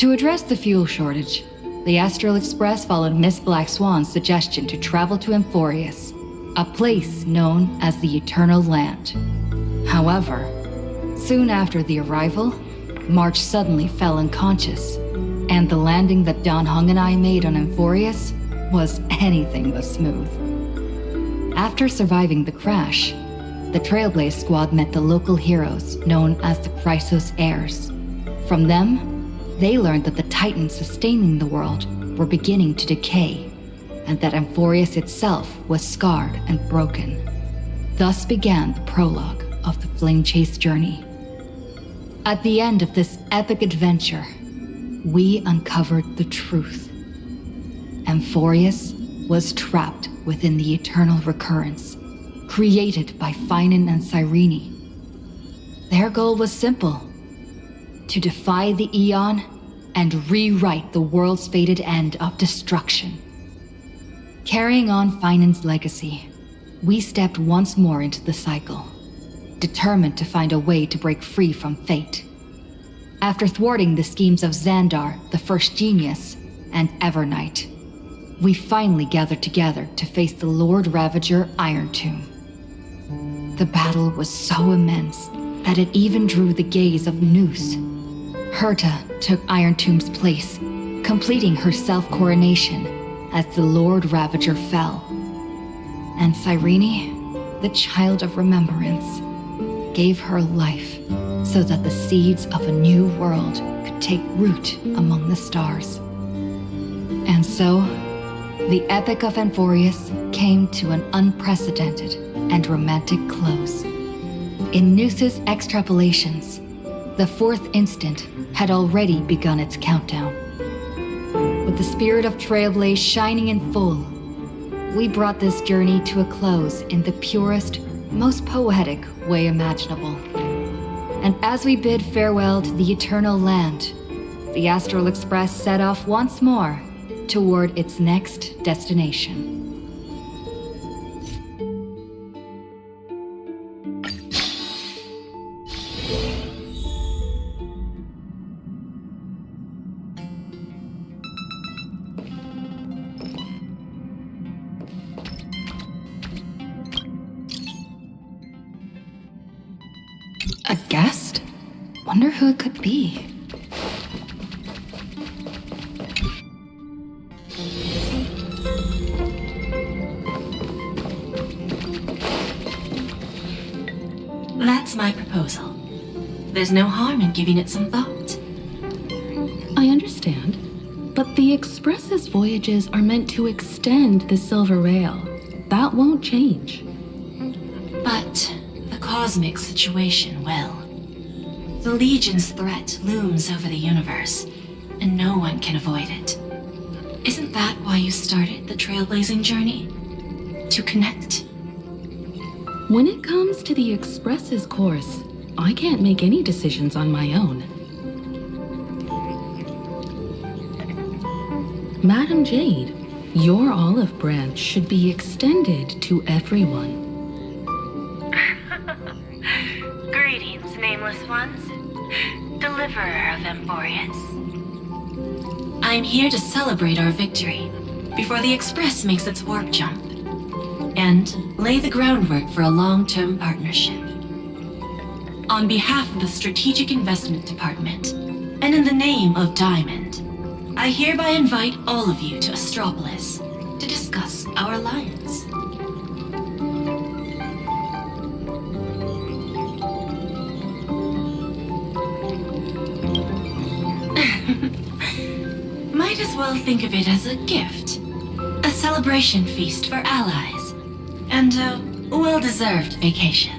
To address the fuel shortage, the Astral Express followed Miss Black Swan's suggestion to travel to Amphorius, a place known as the Eternal Land. However, soon after the arrival, March suddenly fell unconscious, and the landing that Don Hung and I made on Amphorius was anything but smooth. After surviving the crash, the Trailblaze Squad met the local heroes known as the Chrysos Heirs. From them, they learned that the titans sustaining the world were beginning to decay, and that Amphorius itself was scarred and broken. Thus began the prologue of the Flame Chase journey. At the end of this epic adventure, we uncovered the truth. Amphorius was trapped within the eternal recurrence, created by Finan and Cyrene. Their goal was simple: to defy the Aeon and rewrite the world's fated end of destruction. Carrying on Finan's legacy, we stepped once more into the cycle, determined to find a way to break free from fate. After thwarting the schemes of Xandar, the First Genius, and Evernight, we finally gathered together to face the Lord Ravager Iron Tomb. The battle was so immense that it even drew the gaze of Noose. Herta took Iron Tomb's place, completing her self-coronation as the Lord Ravager fell. And Cyrene, the Child of Remembrance, gave her life so that the seeds of a new world could take root among the stars. And so, the Epic of Amphorius came to an unprecedented and romantic close. In Noose's extrapolations, the fourth instant had already begun its countdown. With the spirit of Trailblaze shining in full, we brought this journey to a close in the purest, most poetic way imaginable. And as we bid farewell to the Eternal Land, the Astral Express set off once more toward its next destination. A guest? Wonder who it could be. That's my proposal. There's no harm in giving it some thought. I understand, but the Express's voyages are meant to extend the Silver Rail. That won't change. But the cosmic situation will. The Legion's threat looms over the universe, and no one can avoid it. Isn't that why you started the trailblazing journey? To connect? When it comes to the Express's course, I can't make any decisions on my own. Madam Jade, your olive branch should be extended to everyone. Greetings, nameless ones. Deliverer of Amphorius. I'm here to celebrate our victory before the Express makes its warp jump, and lay the groundwork for a long-term partnership. On behalf of the Strategic Investment Department, and in the name of Diamond, I hereby invite all of you to Astropolis to discuss our alliance. Might as well think of it as a gift. A celebration feast for allies. And a well-deserved vacation.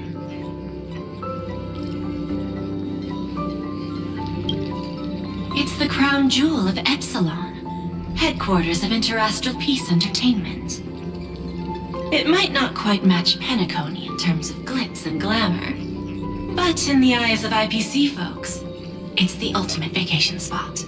It's the crown jewel of Epsilon, headquarters of Interastral Peace Entertainment. It might not quite match Penacony in terms of glitz and glamour, but in the eyes of IPC folks, it's the ultimate vacation spot.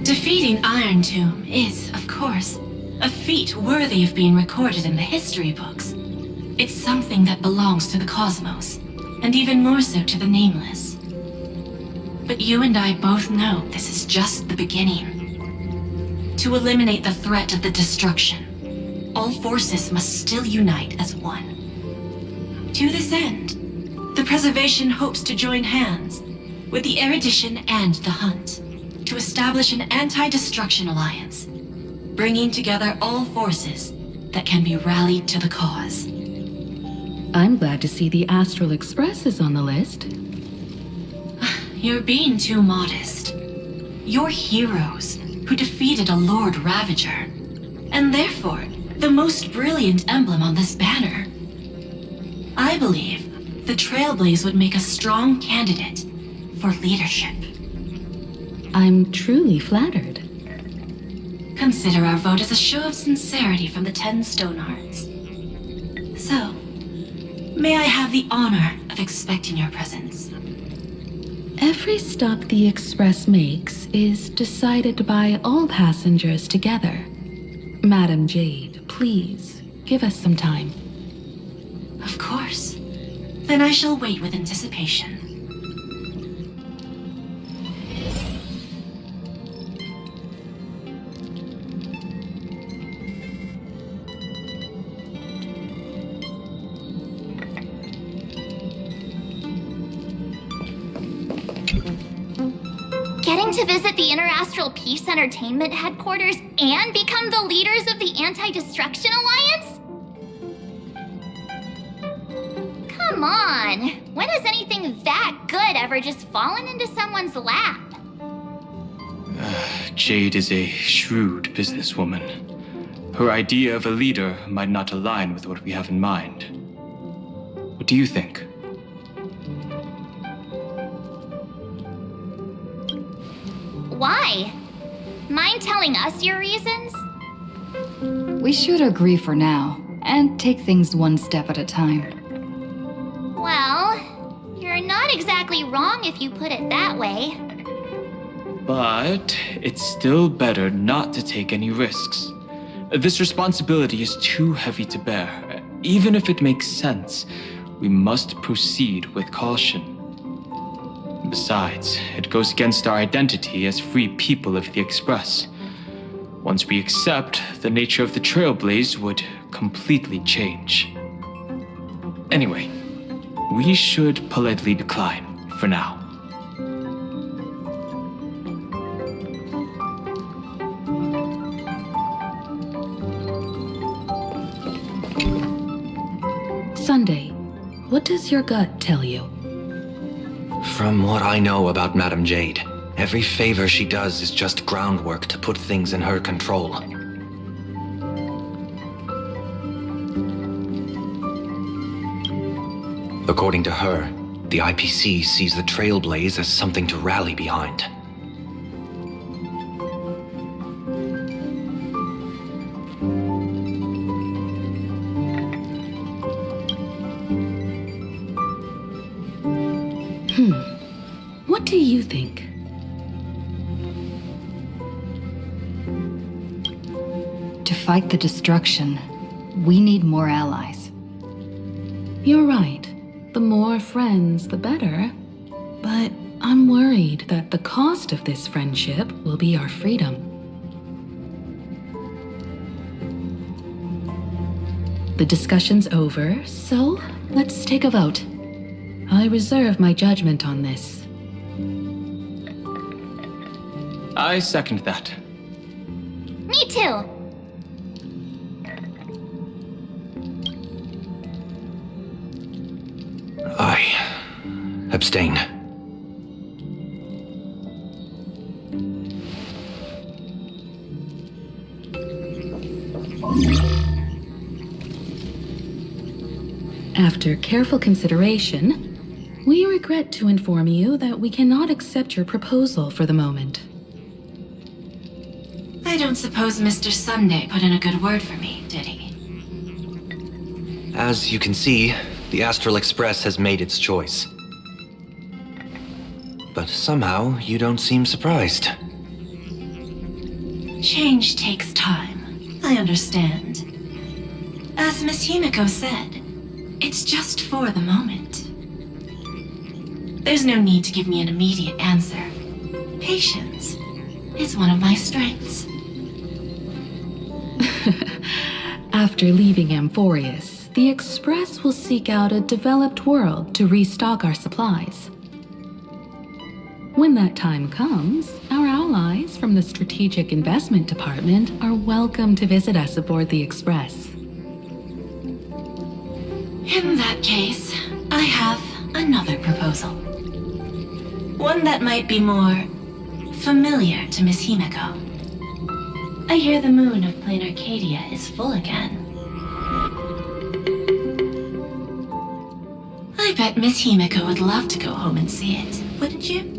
Defeating Iron Tomb is, of course, A feat worthy of being recorded in the history books. It's something that belongs to the cosmos, and even more so to the Nameless. But you and I both know this is just the beginning. To eliminate the threat of the destruction, all forces must still unite as one. To this end, the Preservation hopes to join hands with the Erudition and the Hunt to establish an anti-destruction alliance, bringing together all forces that can be rallied to the cause. I'm glad to see the Astral Express is on the list. You're being too modest. You're heroes who defeated a Lord Ravager, and therefore the most brilliant emblem on this banner. I believe the Trailblaze would make a strong candidate for leadership. I'm truly flattered. Consider our vote as a show of sincerity from the 10 Stonehearts. So, may I have the honor of expecting your presence? Every stop the Express makes is decided by all passengers together. Madam Jade, please, give us some time. Of course. Then I shall wait with anticipation. Getting to visit the Interastral Peace Entertainment headquarters and become the leaders of the Anti-Destruction Alliance? Come on! When has anything that good ever just fallen into someone's lap? Jade is a shrewd businesswoman. Her idea of a leader might not align with what we have in mind. What do you think? Why? Mind telling us your reasons? We should agree for now, and take things one step at a time. Well, you're not exactly wrong if you put it that way. But it's still better not to take any risks. This responsibility is too heavy to bear. Even if it makes sense, we must proceed with caution. Besides, it goes against our identity as free people of the Express. Once we accept, the nature of the Trailblaze would completely change. Anyway, we should politely decline for now. Sunday, what does your gut tell you? From what I know about Madame Jade, every favor she does is just groundwork to put things in her control. According to her, the IPC sees the Trailblaze as something to rally behind. What do you think? To fight the destruction, we need more allies. You're right. The more friends, the better. But I'm worried that the cost of this friendship will be our freedom. The discussion's over, so let's take a vote. I reserve my judgment on this. I second that. Me too. I abstain. After careful consideration, we regret to inform you that we cannot accept your proposal for the moment. I don't suppose Mr. Sunday put in a good word for me, did he? As you can see, the Astral Express has made its choice. But somehow, you don't seem surprised. Change takes time. I understand. As Miss Himiko said, it's just for the moment. There's no need to give me an immediate answer. Patience is one of my strengths. After leaving Amphorius, the Express will seek out a developed world to restock our supplies. When that time comes, our allies from the Strategic Investment Department are welcome to visit us aboard the Express. In that case, I have another proposal. One that might be more familiar to Miss Himiko. I hear the moon of Plain Arcadia is full again. I bet Miss Himiko would love to go home and see it, wouldn't you?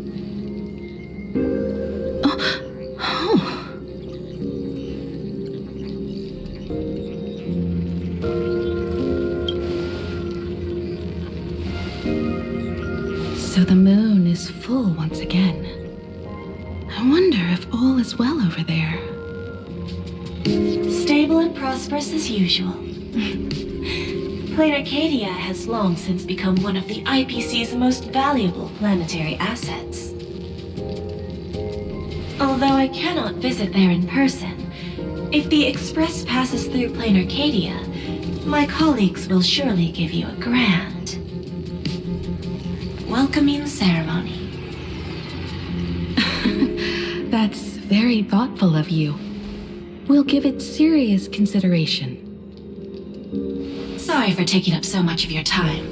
So the moon is full once again. I wonder if all is well over there. Stable and prosperous as usual. Plain Arcadia has long since become one of the IPC's most valuable planetary assets. Although I cannot visit there in person, if the Express passes through Plain Arcadia, my colleagues will surely give you a grand welcoming ceremony. That's very thoughtful of you. We'll give it serious consideration. Sorry for taking up so much of your time.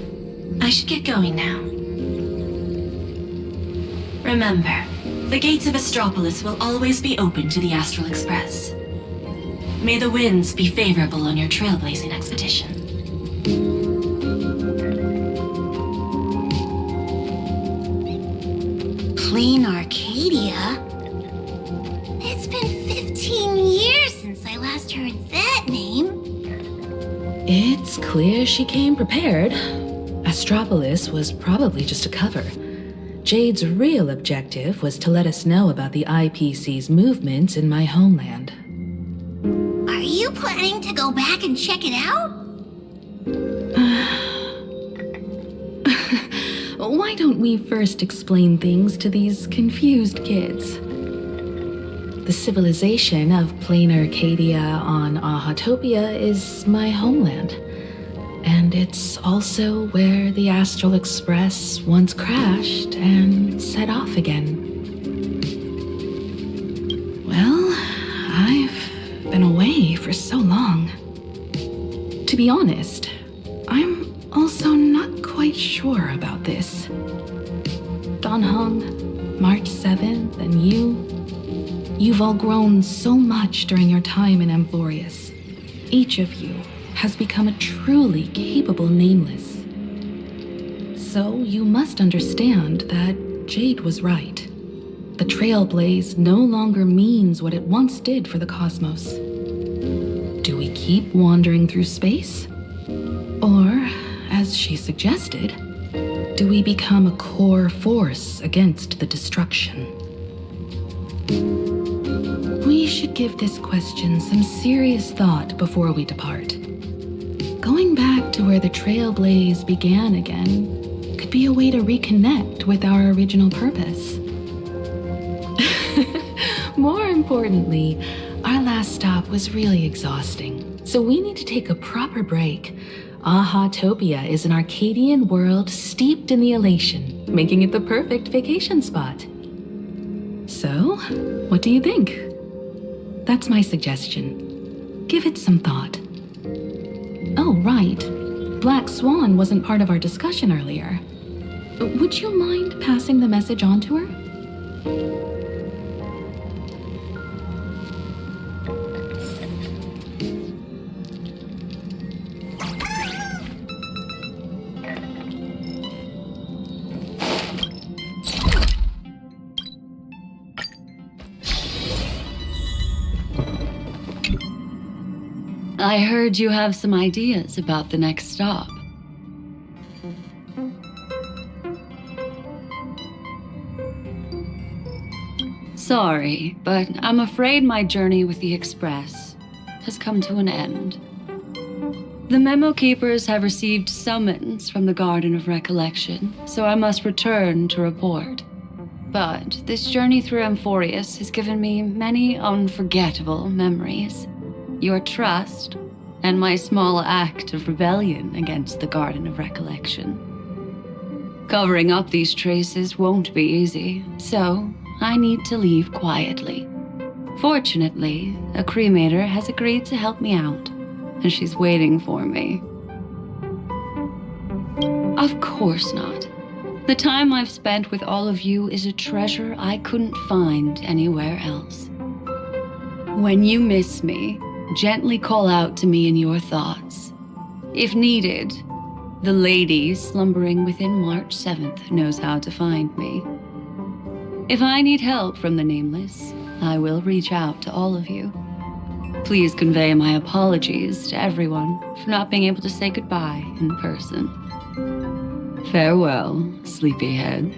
I should get going now. Remember, the gates of Astropolis will always be open to the Astral Express. May the winds be favorable on your trailblazing expedition. Plain Arcadia? It's been 15 years since I last heard that name. It's clear she came prepared. Astropolis was probably just a cover. Jade's real objective was to let us know about the IPC's movements in my homeland. Are you planning to go back and check it out? Why don't we first explain things to these confused kids? The civilization of Plain Arcadia on Ahatopia is my homeland. And it's also where the Astral Express once crashed and set off again. Well, I've been away for so long. To be honest, I'm also not quite sure about this. Donhong, March 7th, and you've all grown so much during your time in Amphorius. Each of you has become a truly capable Nameless. So you must understand that Jade was right. The Trailblaze no longer means what it once did for the cosmos. Do we keep wandering through space? Or, as she suggested, do we become a core force against the destruction? We should give this question some serious thought before we depart. Going back to where the Trailblaze began again could be a way to reconnect with our original purpose. More importantly, our last stop was really exhausting, so we need to take a proper break. Ahatopia is an Arcadian world steeped in the elation, making it the perfect vacation spot. So, what do you think? That's my suggestion. Give it some thought. Oh, right. Black Swan wasn't part of our discussion earlier. Would you mind passing the message on to her? I heard you have some ideas about the next stop. Sorry, but I'm afraid my journey with the Express has come to an end. The Memo Keepers have received summons from the Garden of Recollection, so I must return to report. But this journey through Amphorius has given me many unforgettable memories. Your trust, and my small act of rebellion against the Garden of Recollection. Covering up these traces won't be easy, so I need to leave quietly. Fortunately, a cremator has agreed to help me out, and she's waiting for me. Of course not. The time I've spent with all of you is a treasure I couldn't find anywhere else. When you miss me, gently call out to me in your thoughts. If needed, the lady slumbering within March 7th knows how to find me. If I need help from the Nameless, I will reach out to all of you. Please convey my apologies to everyone for not being able to say goodbye in person. Farewell, sleepyhead.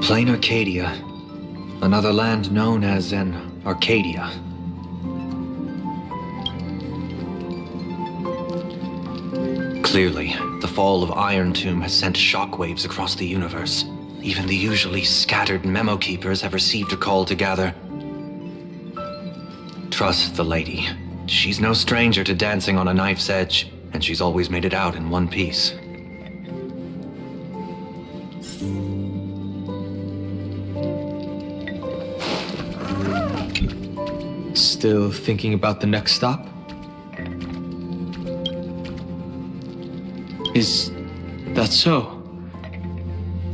Plain Arcadia. Another land known as an Arcadia. Clearly, the fall of Iron Tomb has sent shockwaves across the universe. Even the usually scattered Memo Keepers have received a call to gather. Trust the lady. She's no stranger to dancing on a knife's edge, and she's always made it out in one piece. Still thinking about the next stop? Is that so?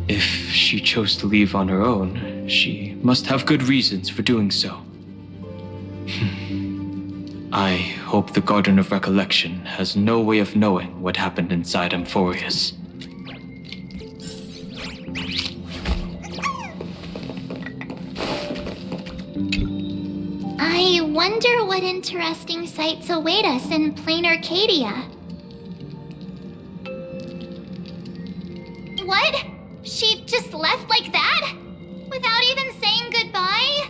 If she chose to leave on her own, she must have good reasons for doing so. I hope the Garden of Recollection has no way of knowing what happened inside Amphorius. I wonder what interesting sights await us in plain Arcadia. What? She just left like that? Without even saying goodbye?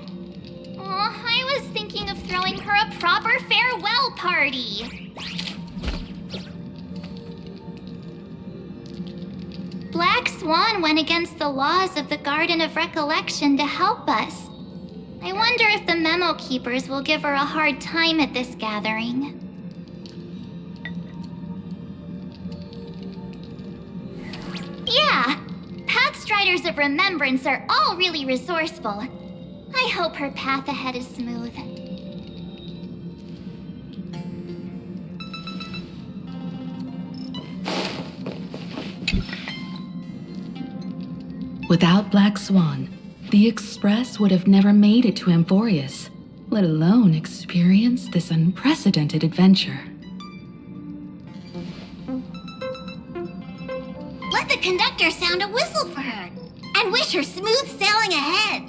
Oh, I was thinking of throwing her a proper farewell party. Black Swan went against the laws of the Garden of Recollection to help us. I wonder if the Memo Keepers will give her a hard time at this gathering. Yeah, Pathstriders of Remembrance are all really resourceful. I hope her path ahead is smooth. Without Black Swan, the Express would have never made it to Amphorius, let alone experience this unprecedented adventure. Let the conductor sound a whistle for her, and wish her smooth sailing ahead.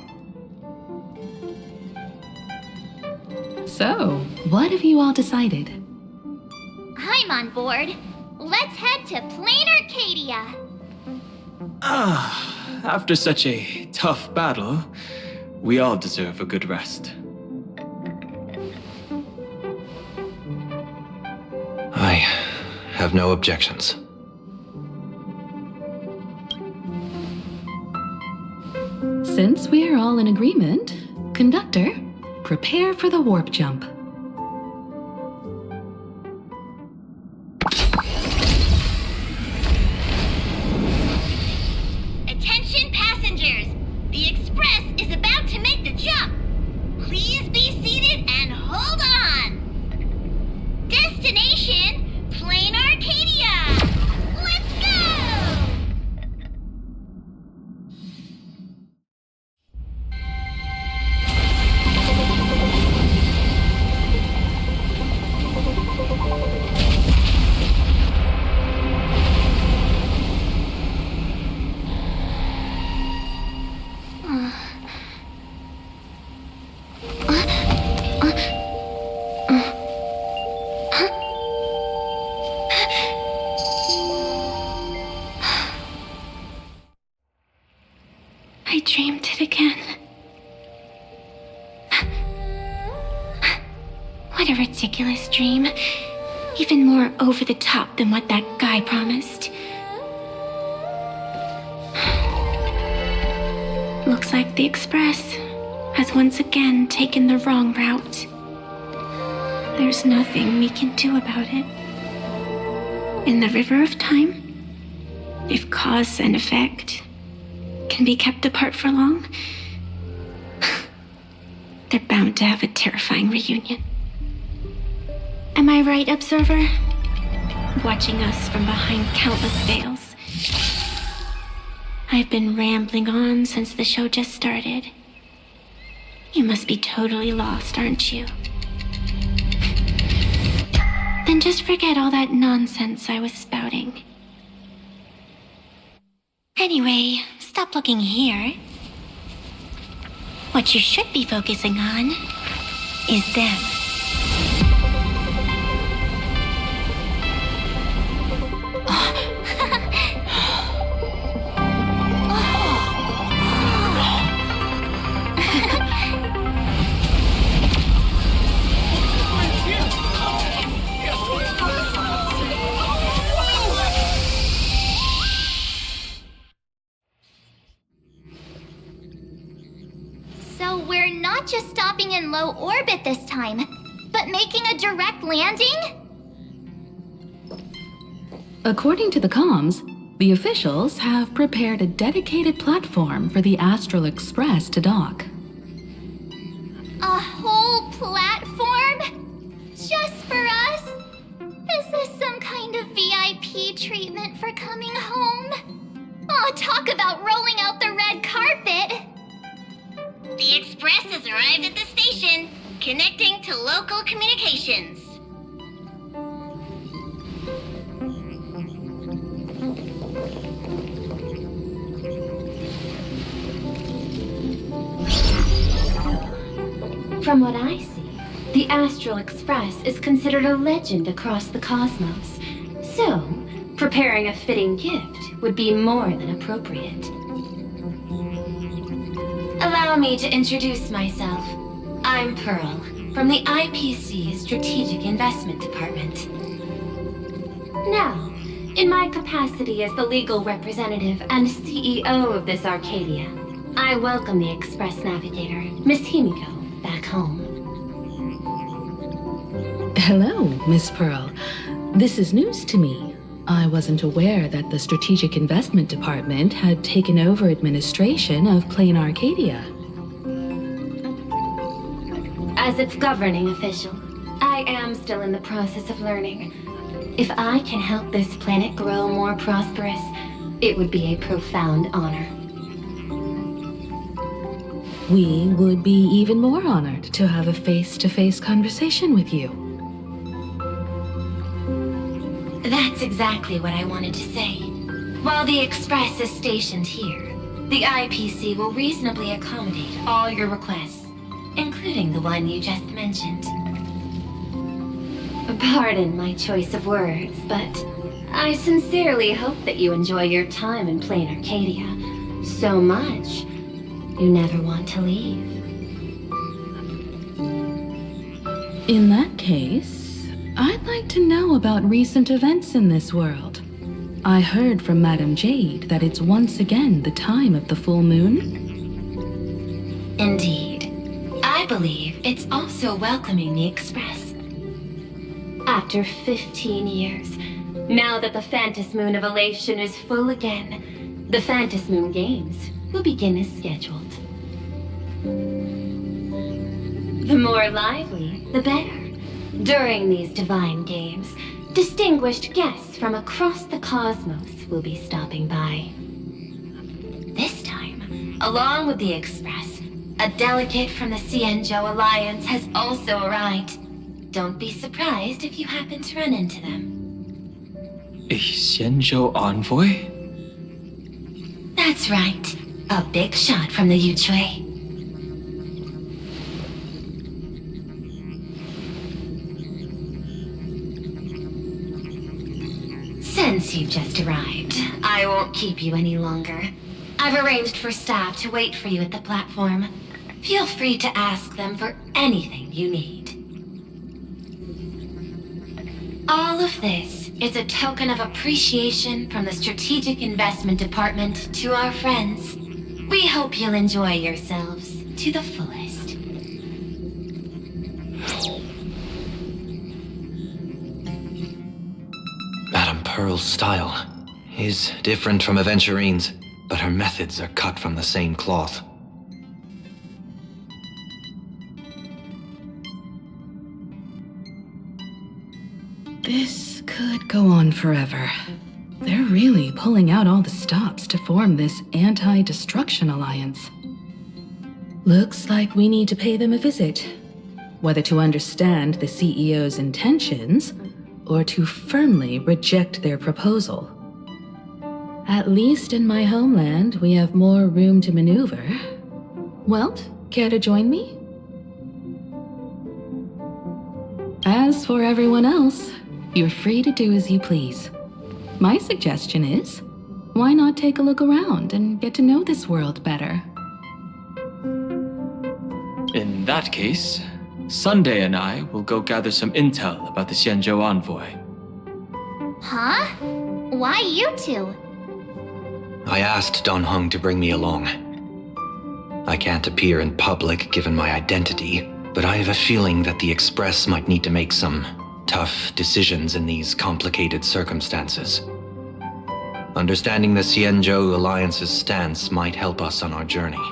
So, what have you all decided? I'm on board. Let's head to plain Arcadia. After such a tough battle, we all deserve a good rest. I have no objections. Since we're all in agreement, Conductor, prepare for the warp jump. Attention passengers! The Express is about to make the jump. Please be seated and hold on. Destination, plain Arcadia. Let's go! I dreamed it again. What a ridiculous dream. Even more over the top than what that guy promised. Looks like the Express has once again taken the wrong route. There's nothing we can do about it. In the river of time, if cause and effect can be kept apart for long, they're bound to have a terrifying reunion. Am I right, Observer? Watching us from behind countless veils. I've been rambling on since the show just started. You must be totally lost, aren't you? Then just forget all that nonsense I was spouting. Anyway, stop looking here. What you should be focusing on is them. So we're not just stopping in low orbit this time, but making a direct landing? According to the comms, the officials have prepared a dedicated platform for the Astral Express to dock. A whole platform? Just for us? Is this some kind of VIP treatment for coming home? Oh, talk about rolling out the red carpet! The Express has arrived at the station, connecting to local communications. From what I see, the Astral Express is considered a legend across the cosmos. So, preparing a fitting gift would be more than appropriate. Allow me to introduce myself. I'm Pearl, from the IPC Strategic Investment Department. Now, in my capacity as the legal representative and CEO of this Arcadia, I welcome the Express Navigator, Miss Himiko, back home. Hello, Miss Pearl. This is news to me. I wasn't aware that the Strategic Investment Department had taken over administration of Plain Arcadia. As its governing official, I am still in the process of learning. If I can help this planet grow more prosperous, it would be a profound honor. We would be even more honored to have a face-to-face conversation with you. That's exactly what I wanted to say. While the Express is stationed here, the IPC will reasonably accommodate all your requests, including the one you just mentioned. Pardon my choice of words, but I sincerely hope that you enjoy your time in Plain Arcadia so much you never want to leave. In that case, I'd like to know about recent events in this world. I heard from Madame Jade that it's once again the time of the full moon. Indeed. I believe it's also welcoming the Express. After 15 years, now that the Phantasmoon of Elation is full again, the Phantasmoon Games will begin as scheduled. The more lively, the better. During these divine games, distinguished guests from across the cosmos will be stopping by. This time, along with the Express, a delegate from the Xianzhou Alliance has also arrived. Don't be surprised if you happen to run into them. A Xianzhou envoy? That's right. A big shot from the Yuchui. Since you've just arrived, I won't keep you any longer. I've arranged for staff to wait for you at the platform. Feel free to ask them for anything you need. All of this is a token of appreciation from the Strategic Investment Department to our friends. We hope you'll enjoy yourselves to the fullest. Madame Pearl's style is different from Aventurine's, but her methods are cut from the same cloth. This could go on forever. They're really pulling out all the stops to form this anti-destruction alliance. Looks like we need to pay them a visit. Whether to understand the CEO's intentions, or to firmly reject their proposal. At least in my homeland, we have more room to maneuver. Welt, care to join me? As for everyone else, you're free to do as you please. My suggestion is, why not take a look around and get to know this world better? In that case, Sunday and I will go gather some intel about the Xianzhou envoy. Huh? Why you two? I asked Don Hung to bring me along. I can't appear in public given my identity, but I have a feeling that the Express might need to make some tough decisions in these complicated circumstances. Understanding the Xianzhou Alliance's stance might help us on our journey.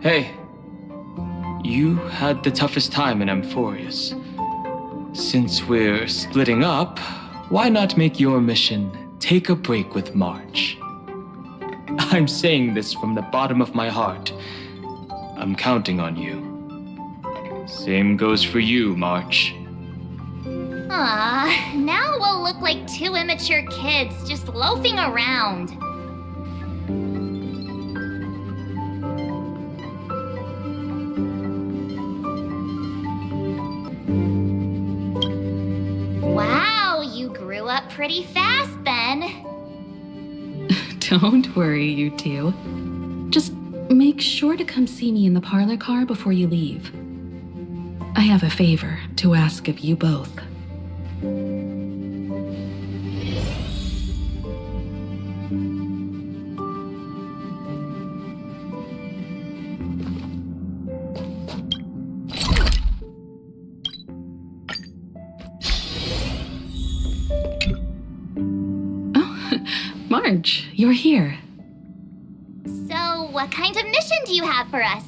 Hey, you had the toughest time in Amphorius. Since we're splitting up, why not make your mission take a break with March? I'm saying this from the bottom of my heart. I'm counting on you. Same goes for you, March. Ah, now we'll look like two immature kids just loafing around. Wow, you grew up pretty fast then. Don't worry, you two. Just make sure to come see me in the parlor car before you leave. I have a favor to ask of you both. Marge, you're here. So, what kind of mission do you have for us?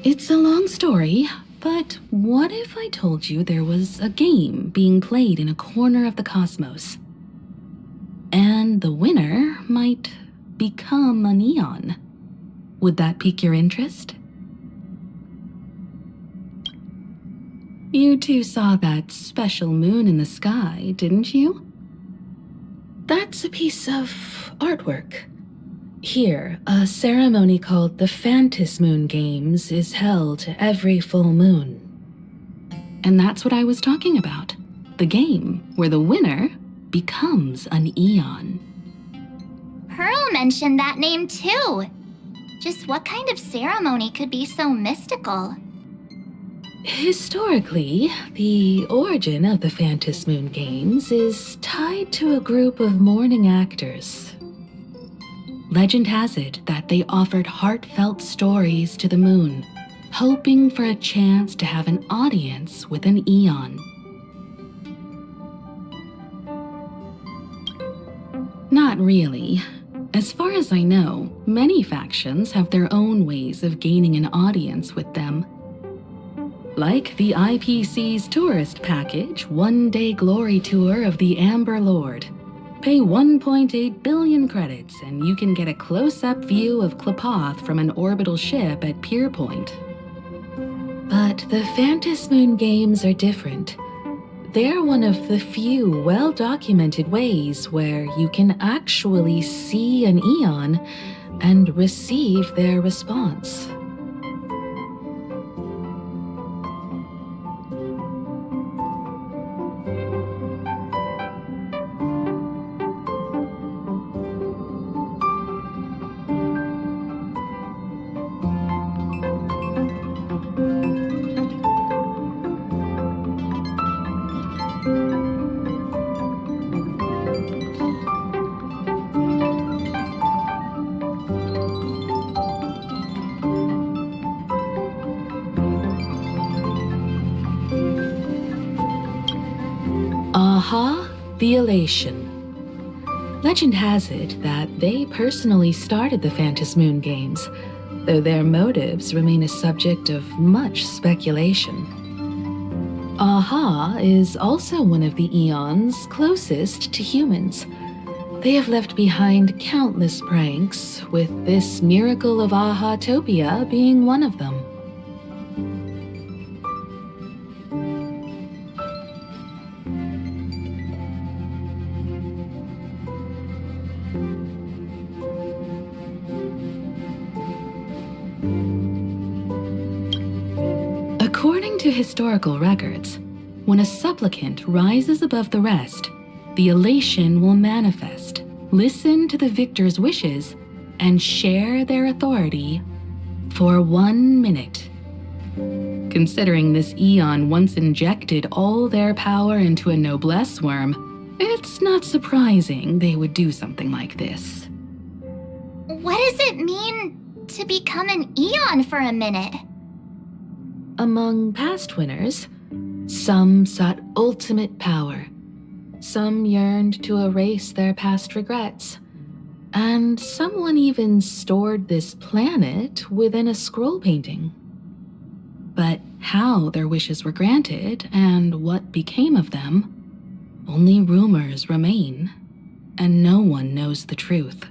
It's a long story, but what if I told you there was a game being played in a corner of the cosmos? And the winner might become a neon. Would that pique your interest? You two saw that special moon in the sky, didn't you? That's a piece of artwork. Here, a ceremony called the Phantasmoon Games is held every full moon. And that's what I was talking about. The game where the winner becomes an eon. Pearl mentioned that name too. Just what kind of ceremony could be so mystical? Historically, the origin of the Phantasmoon Games is tied to a group of mourning actors. Legend has it that they offered heartfelt stories to the moon, hoping for a chance to have an audience with an eon. Not really. As far as I know, many factions have their own ways of gaining an audience with them. Like the IPC's tourist package, one-day glory tour of the Amber Lord. Pay 1.8 billion credits and you can get a close-up view of Klapoth from an orbital ship at Pier Point. But the Phantasmoon Games are different. They're one of the few well-documented ways where you can actually see an eon and receive their response. Aha, the Elation. Legend has it that they personally started the Phantasmoon games, though their motives remain a subject of much speculation. Aha is also one of the Eons closest to humans. They have left behind countless pranks, with this miracle of Aha-topia being one of them. According to historical records, when a supplicant rises above the rest, the elation will manifest, listen to the victor's wishes, and share their authority for 1 minute. Considering this Eon once injected all their power into a noblesse worm, it's not surprising they would do something like this. What does it mean to become an Eon for a minute? Among past winners, some sought ultimate power. Some yearned to erase their past regrets. And someone even stored this planet within a scroll painting. But how their wishes were granted and what became of them, only rumors remain, and no one knows the truth.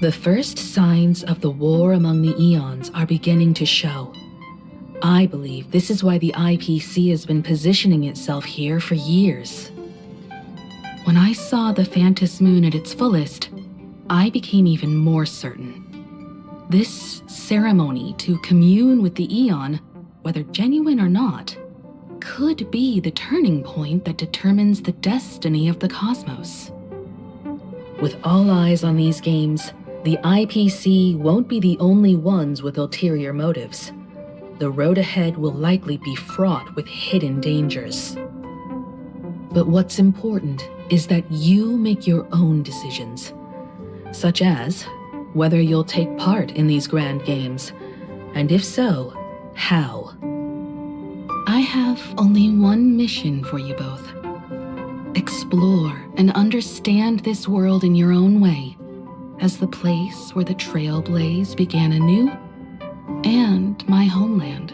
The first signs of the war among the Eons are beginning to show. I believe this is why the IPC has been positioning itself here for years. When I saw the Phantasmoon at its fullest, I became even more certain. This ceremony to commune with the Eon, whether genuine or not, could be the turning point that determines the destiny of the cosmos. With all eyes on these games, the IPC won't be the only ones with ulterior motives. The road ahead will likely be fraught with hidden dangers. But what's important is that you make your own decisions, such as whether you'll take part in these grand games, and if so, how. I have only one mission for you both. Explore and understand this world in your own way, as the place where the Trailblaze began anew, and my homeland.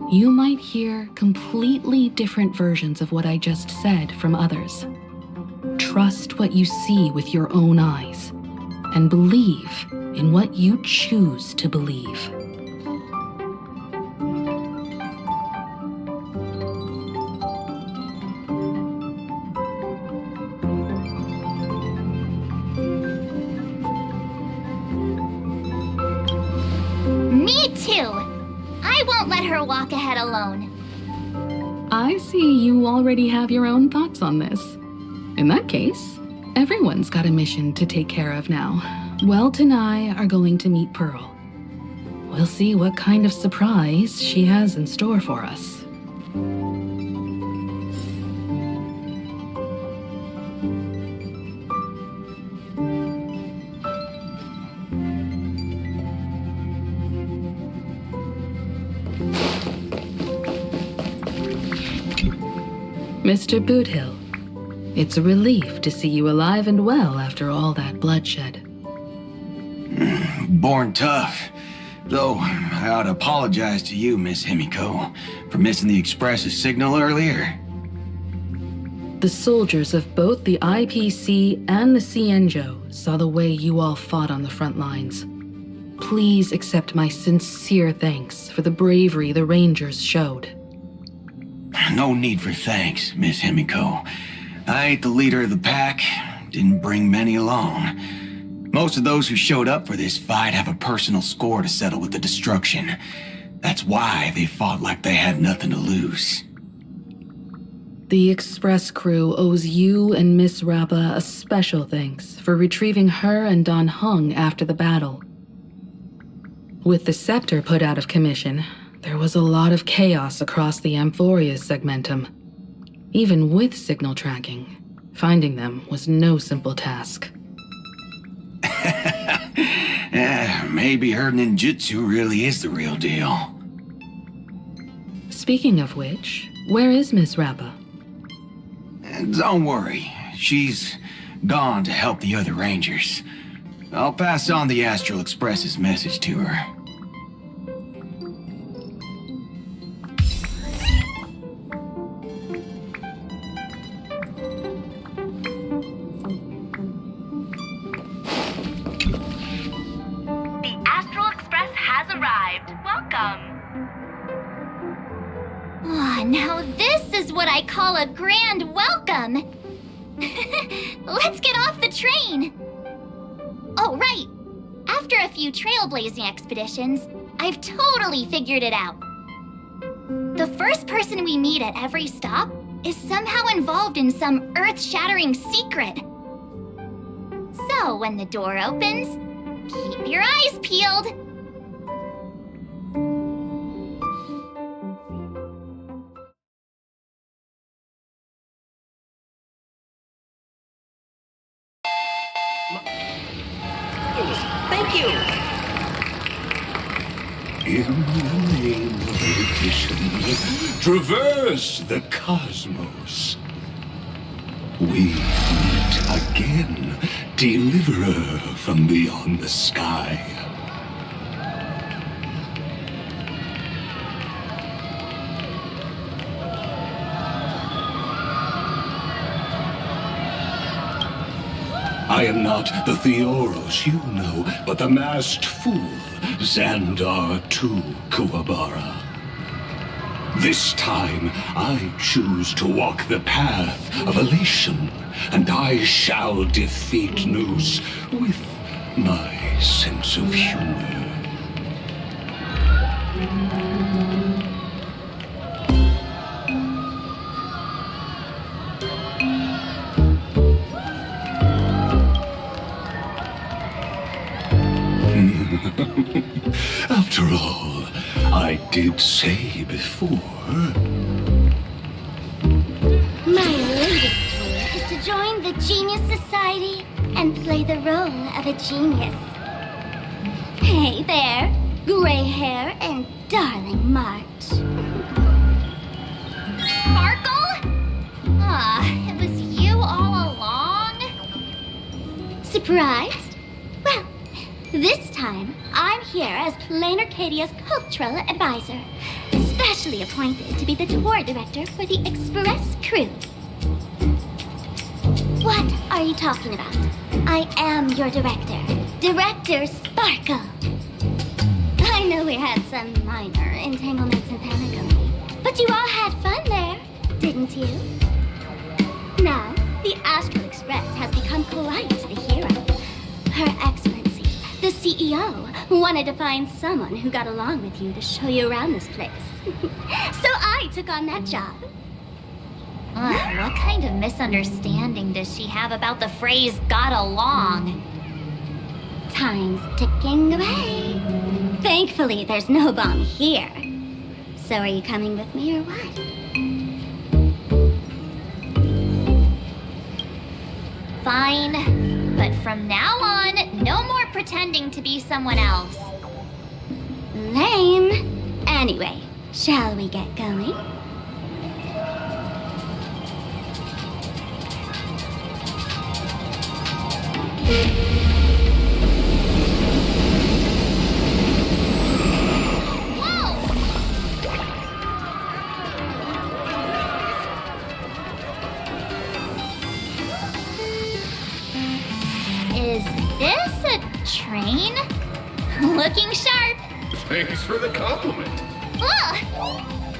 You might hear completely different versions of what I just said from others. Trust what you see with your own eyes, and believe in what you choose to believe. Me too! I won't let her walk ahead alone. I see you already have your own thoughts on this. In that case, everyone's got a mission to take care of now. Welt and I are going to meet Pearl. We'll see what kind of surprise she has in store for us. Mr. Boothill, it's a relief to see you alive and well after all that bloodshed. Born tough. Though, I ought to apologize to you, Miss Himiko, for missing the Express's signal earlier. The soldiers of both the IPC and the Cienjo saw the way you all fought on the front lines. Please accept my sincere thanks for the bravery the Rangers showed. No need for thanks, Miss Himiko. I ain't the leader of the pack, didn't bring many along. Most of those who showed up for this fight have a personal score to settle with the destruction. That's why they fought like they had nothing to lose. The Express crew owes you and Miss Rappa a special thanks for retrieving her and Don Hung after the battle. With the scepter put out of commission, there was a lot of chaos across the Amphoria's segmentum. Even with signal tracking, finding them was no simple task. Maybe her ninjutsu really is the real deal. Speaking of which, where is Miss Rappa? Don't worry, she's gone to help the other rangers. I'll pass on the Astral Express's message to her. The Astral Express has arrived. Welcome. Ah, now this is what I call a grand welcome. Let's get off the train. Oh, right. After a few trailblazing expeditions, I've totally figured it out. The first person we meet at every stop is somehow involved in some earth-shattering secret. So when the door opens, keep your eyes peeled. Thank you. In the name of education, traverse the cosmos. We meet again, deliverer from beyond the sky. I am not the Theoros you know, but the masked fool, Xandar II Kuwabara. This time, I choose to walk the path of elation, and I shall defeat Noose with my sense of humor. After all, I did say before. My latest tour is to join the Genius Society and play the role of a genius. Hey there, gray hair and darling March. Sparkle? Ah, it was you all along? Surprised? Well, this time, I'm here as Plain Arcadia's cultural advisor, specially appointed to be the tour director for the Express crew. What are you talking about? I am your director, Director Sparkle. I know we had some minor entanglements and panic, but you all had fun there, didn't you? Now, the Astral Express has become quite the hero. Her Excellency, the CEO, wanted to find someone who got along with you to show you around this place. So I took on that job. What kind of misunderstanding does she have about the phrase got along? Time's ticking away. Thankfully, there's no bomb here. So are you coming with me or what? Fine. But from now on, no more pretending to be someone else. Lame. Anyway, shall we get going? Is this a train? Looking sharp. Thanks for the compliment. Ugh!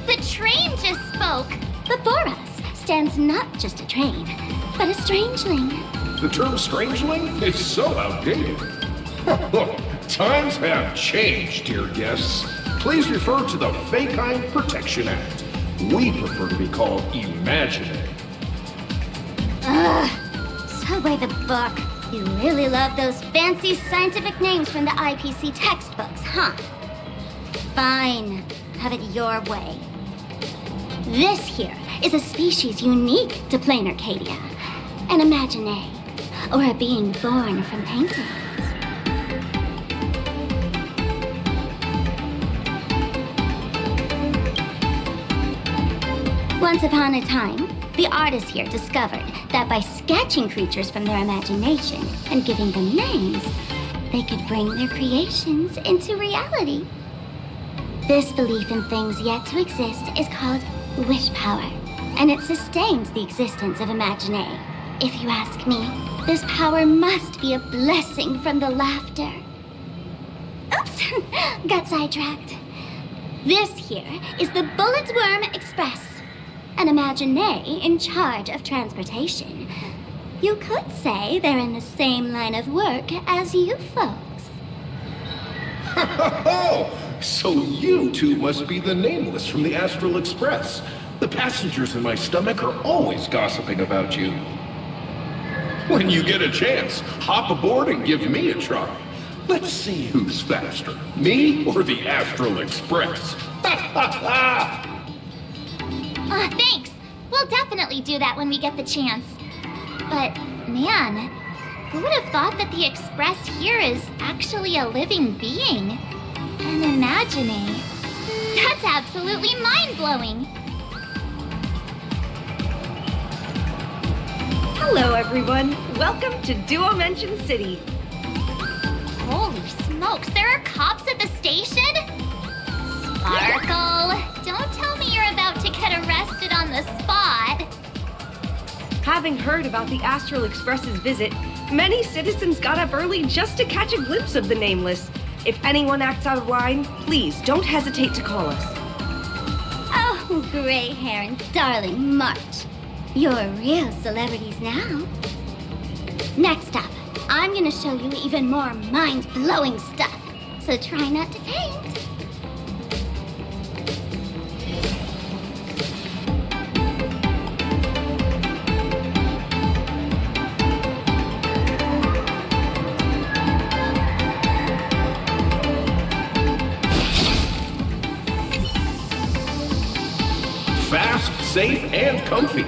The train just spoke. Before us stands not just a train, but a strangeling. The term strangeling is so outdated. Times have changed, dear guests. Please refer to the Fekine Protection Act. We prefer to be called Imaginary. So by the book. You really love those fancy scientific names from the IPC textbooks, huh? Fine. Have it your way. This here is a species unique to plain Arcadia. An Imaginary, or a being born from painting. Once upon a time, the artists here discovered that by sketching creatures from their imagination and giving them names, they could bring their creations into reality. This belief in things yet to exist is called wish power, and it sustains the existence of Imaginary. If you ask me, this power must be a blessing from the laughter. Oops, got sidetracked. This here is the Bullet Worm Express, an Imaginary in charge of transportation. You could say they're in the same line of work as you folks. So you two must be the Nameless from the Astral Express. The passengers in my stomach are always gossiping about you. When you get a chance, hop aboard and give me a try. Let's see who's faster, me or the Astral Express. Thanks. We'll definitely do that when we get the chance. But, man, who would have thought that the Express here is actually a living being? An Imaginary. That's absolutely mind-blowing. Hello, everyone. Welcome to Duomension City. Holy smokes, there are cops at the station? Sparkle, don't tell me you're about to get arrested on the spot. Having heard about the Astral Express's visit, many citizens got up early just to catch a glimpse of the Nameless. If anyone acts out of line, please don't hesitate to call us. Oh, gray hair and darling March. You're real celebrities now. Next up, I'm gonna show you even more mind-blowing stuff, so try not to faint. Fast, safe, and comfy.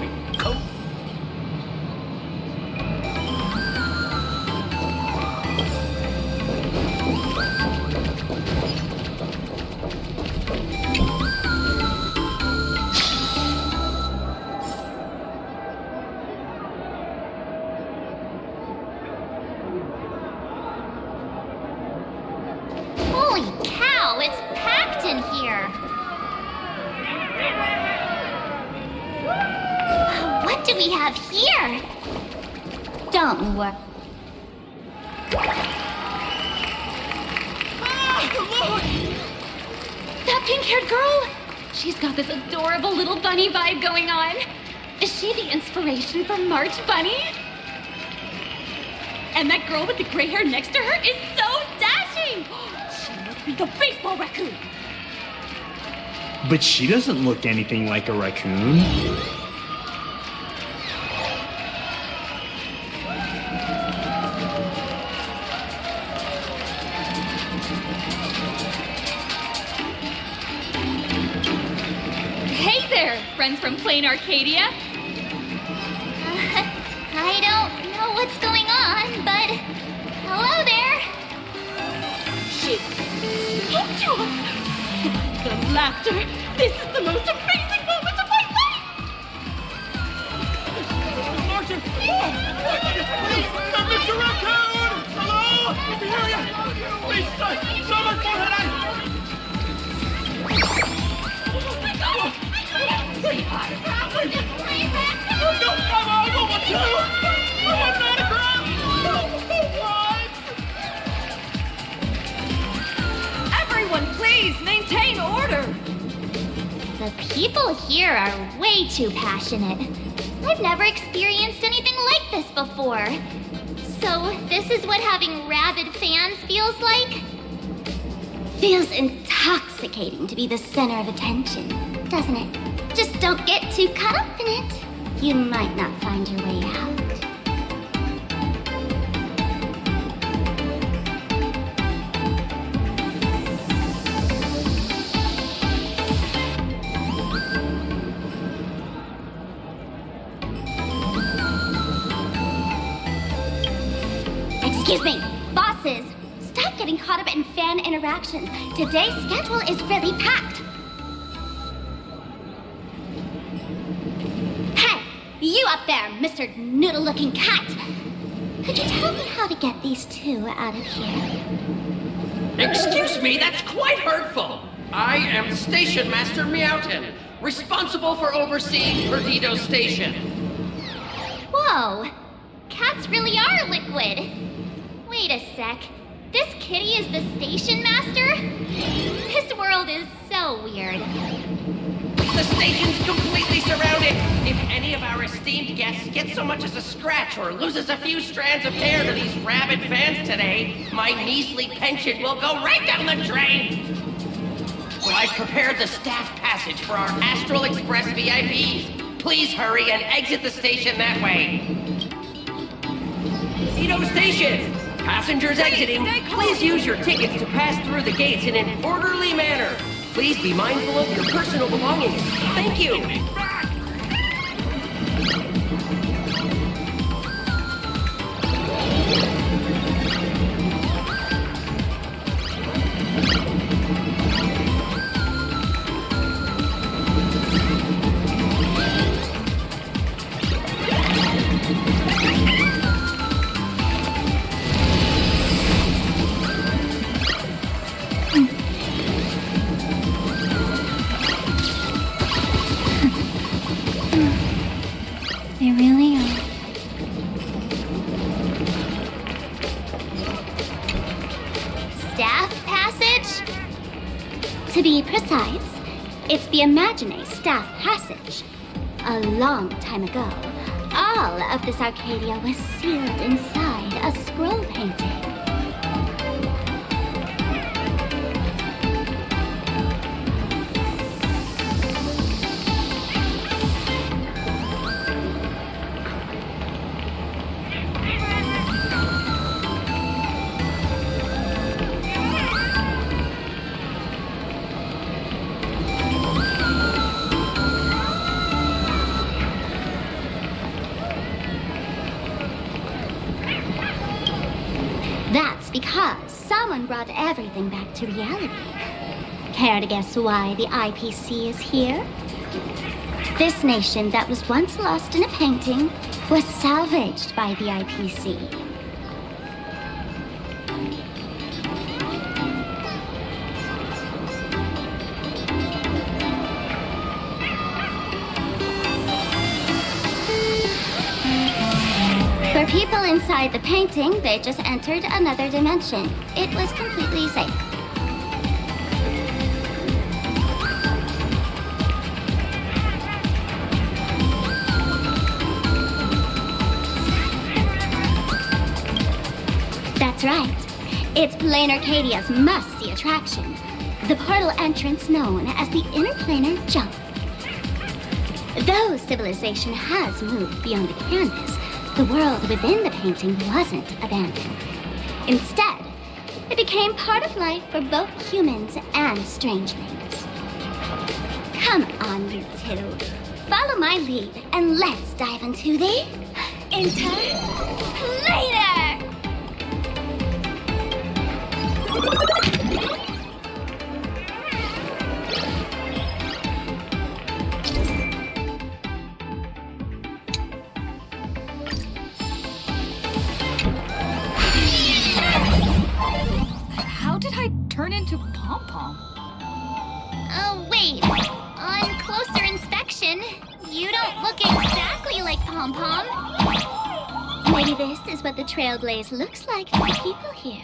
Holy cow, it's packed in here. What do we have here? Don't worry. That pink-haired girl? She's got this adorable little bunny vibe going on. Is she the inspiration for March Bunny? And that girl with the gray hair next to her is so dashing! She must be the baseball raccoon! But she doesn't look anything like a raccoon. Hey there, friends from Plain Arcadia. I don't know what's going on, but hello there. She spoke to us! The laughter! This is the most amazing moment of my life! Martin! Oh! Please! Mr. Raccoon! Hello? I can hear you! Please, so much more than Oh my God! No, I don't want to! I want an autograph! What? Everyone, please maintain order. The people here are way too passionate. I've never experienced anything like this before. So, this is what having rabid fans feels like? Feels intoxicating to be the center of attention, doesn't it? Just don't get too caught up in it. You might not find your way out. Excuse me, bosses. Stop getting caught up in fan interactions. Today's schedule is really packed. Hey, you up there, Mr. Noodle-looking cat. Could you tell me how to get these two out of here? Excuse me, that's quite hurtful. I am Station Master Meowton, responsible for overseeing Perdido Station. Whoa, cats really are liquid. Wait a sec. This kitty is the station master? This world is so weird. The station's completely surrounded. If any of our esteemed guests gets so much as a scratch or loses a few strands of hair to these rabid fans today, my measly pension will go right down the drain. So I've prepared the staff passage for our Astral Express VIPs. Please hurry and exit the station that way. Perdido Station! Passengers exiting, please use your tickets to pass through the gates in an orderly manner. Please be mindful of your personal belongings. Thank you. They really are. Staff passage? To be precise, it's the Imagine Staff Passage. A long time ago, all of this Arcadia was sealed inside a scroll painting. That's because someone brought everything back to reality. Care to guess why the IPC is here? This nation that was once lost in a painting was salvaged by the IPC. For people inside the painting, they just entered another dimension. It was completely safe. That's right. It's Plain Arcadia's must-see attraction. The portal entrance known as the Interplanar Jump. Though civilization has moved beyond the canvas, the world within the painting wasn't abandoned. Instead, it became part of life for both humans and strangelings. Come on, you two. Follow my lead and let's dive into the Interplanar! How did I turn into Pom-Pom? Oh, wait. On closer inspection, you don't look exactly like Pom-Pom. Maybe this is what the Trailblaze looks like for the people here.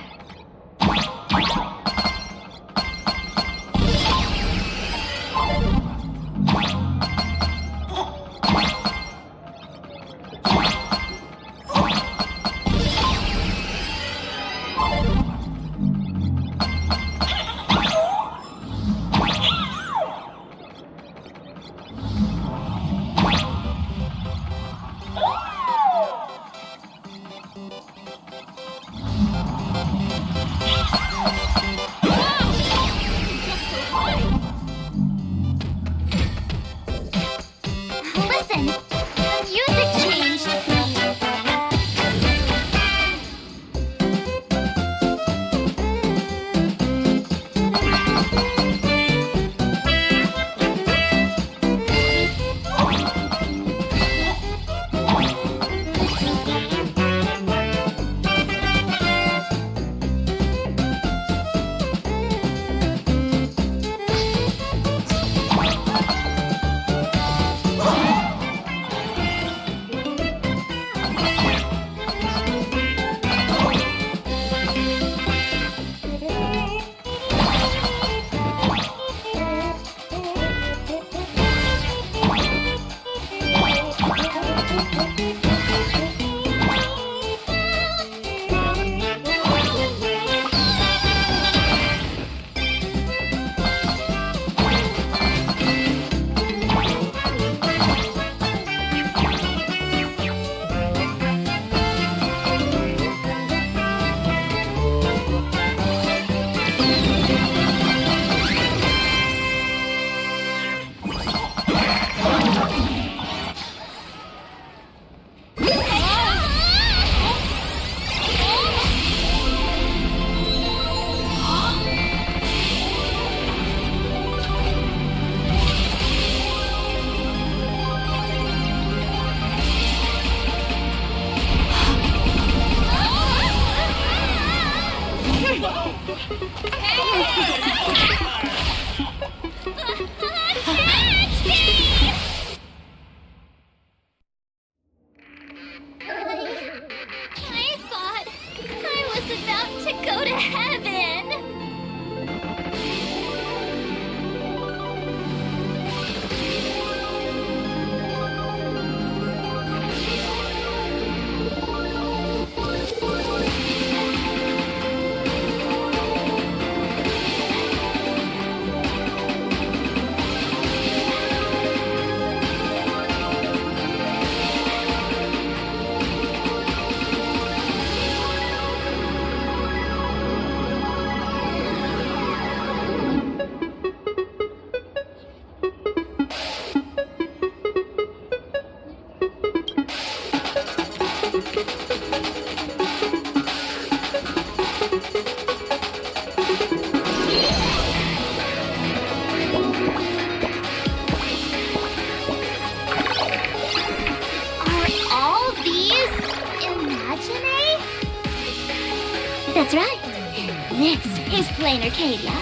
is Plain Arcadia,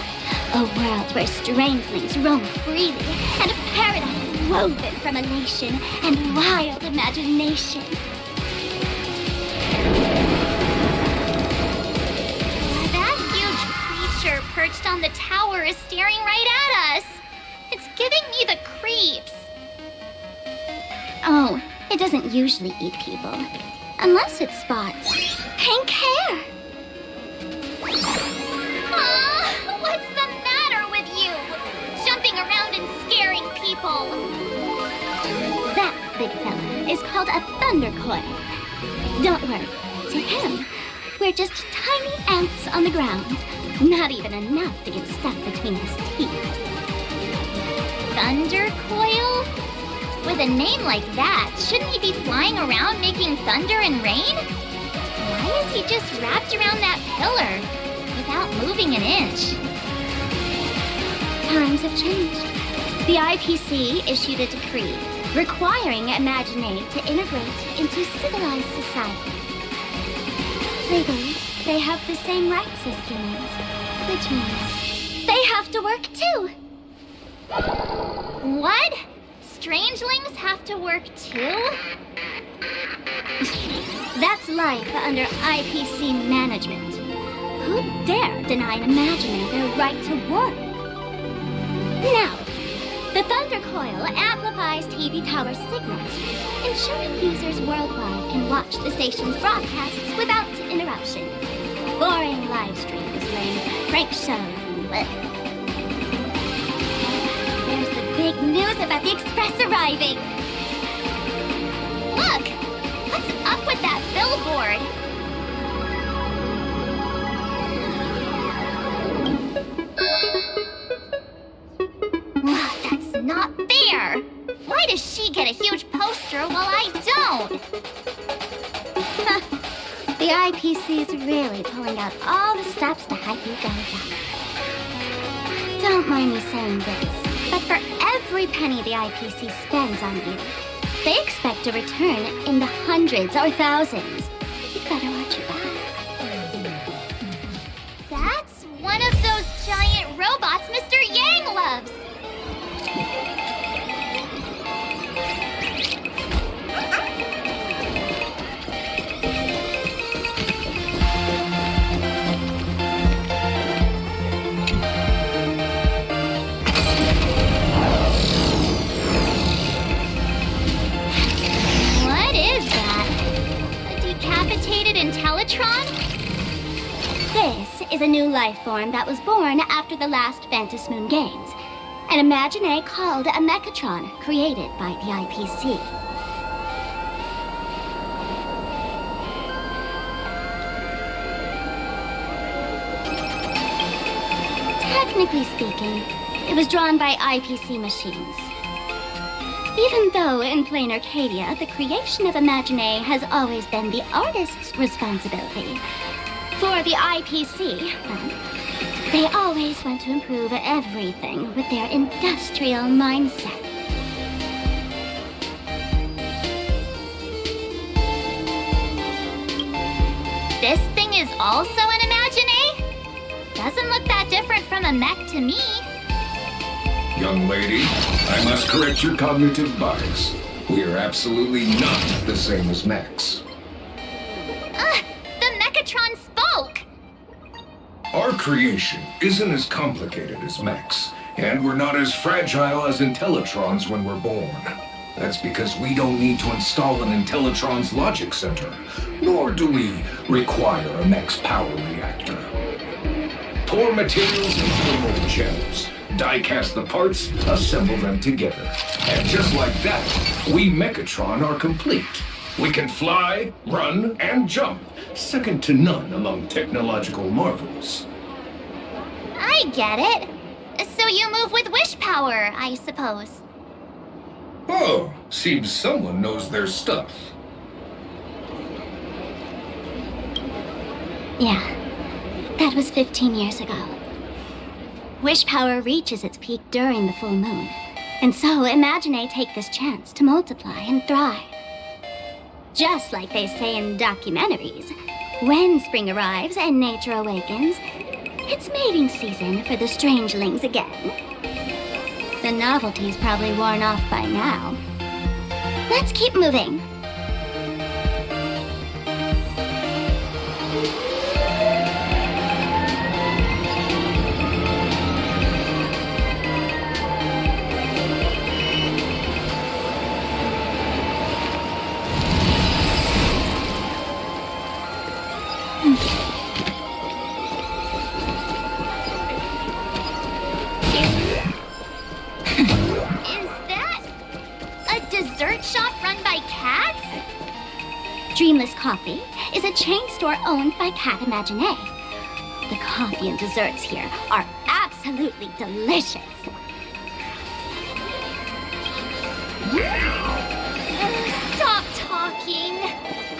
a world where strangelings roam freely, and a paradise woven from elation and wild imagination. That huge creature perched on the tower is staring right at us. It's giving me the creeps. Oh, it doesn't usually eat people. Unless it spots pink hair. What's the matter with you? Jumping around and scaring people. That big fella is called a thunder coil. Don't worry. To him, we're just tiny ants on the ground. Not even enough to get stuck between his teeth. Thunder coil? With a name like that, shouldn't he be flying around making thunder and rain? Why is he just wrapped around that pillar without moving an inch? Times have changed. The IPC issued a decree requiring Imaginate to integrate into civilized society. Legally, they have the same rights as humans, which means they have to work too. What? Strangelings have to work too? That's life under IPC management. Who dare deny an Imaginate their right to work? Now, the Thunder Coil amplifies TV tower signals, ensuring users worldwide can watch the station's broadcasts without interruption. Boring live streams, lame prank shows, and bleh. There's the big news about the Express arriving. Look! What's up with that billboard? That's not fair! Why does she get a huge poster while I don't? The IPC is really pulling out all the stops to hype you guys up. Don't mind me saying this, but for every penny the IPC spends on you, they expect a return in the hundreds or thousands. You'd better watch your back. That's one of those giant robots Mr. Yang loves. Intellitron? This is a new life form that was born after the last Phantasmoon games. An Imaginate called a Mechatron, created by the IPC. Technically speaking, it was drawn by IPC machines. Even though in Plain Arcadia, the creation of Imaginate has always been the artist's responsibility. For the IPC, they always want to improve everything with their industrial mindset. This thing is also an Imaginate? Doesn't look that different from a mech to me. Young lady, I must correct your cognitive bias. We are absolutely not the same as mechs. The Mechatron spoke! Our creation isn't as complicated as mechs, and we're not as fragile as Intellitrons when we're born. That's because we don't need to install an Intellitron's logic center, nor do we require a mech's power reactor. Pour materials into the mold channels, die-cast the parts, assemble them together. And just like that, we Mechatron are complete. We can fly, run, and jump, second to none among technological marvels. I get it. So you move with wish power, I suppose. Oh, seems someone knows their stuff. Yeah, that was 15 years ago. Wish power reaches its peak during the full moon, and so Imaginate take this chance to multiply and thrive. Just like they say in documentaries, when spring arrives and nature awakens, It's mating season for the strangelings again. The novelty's probably worn off by now. Let's keep moving. Dessert shop run by cats? Dreamless Coffee is a chain store owned by Cat Imaginé. The coffee and desserts here are absolutely delicious. Stop talking.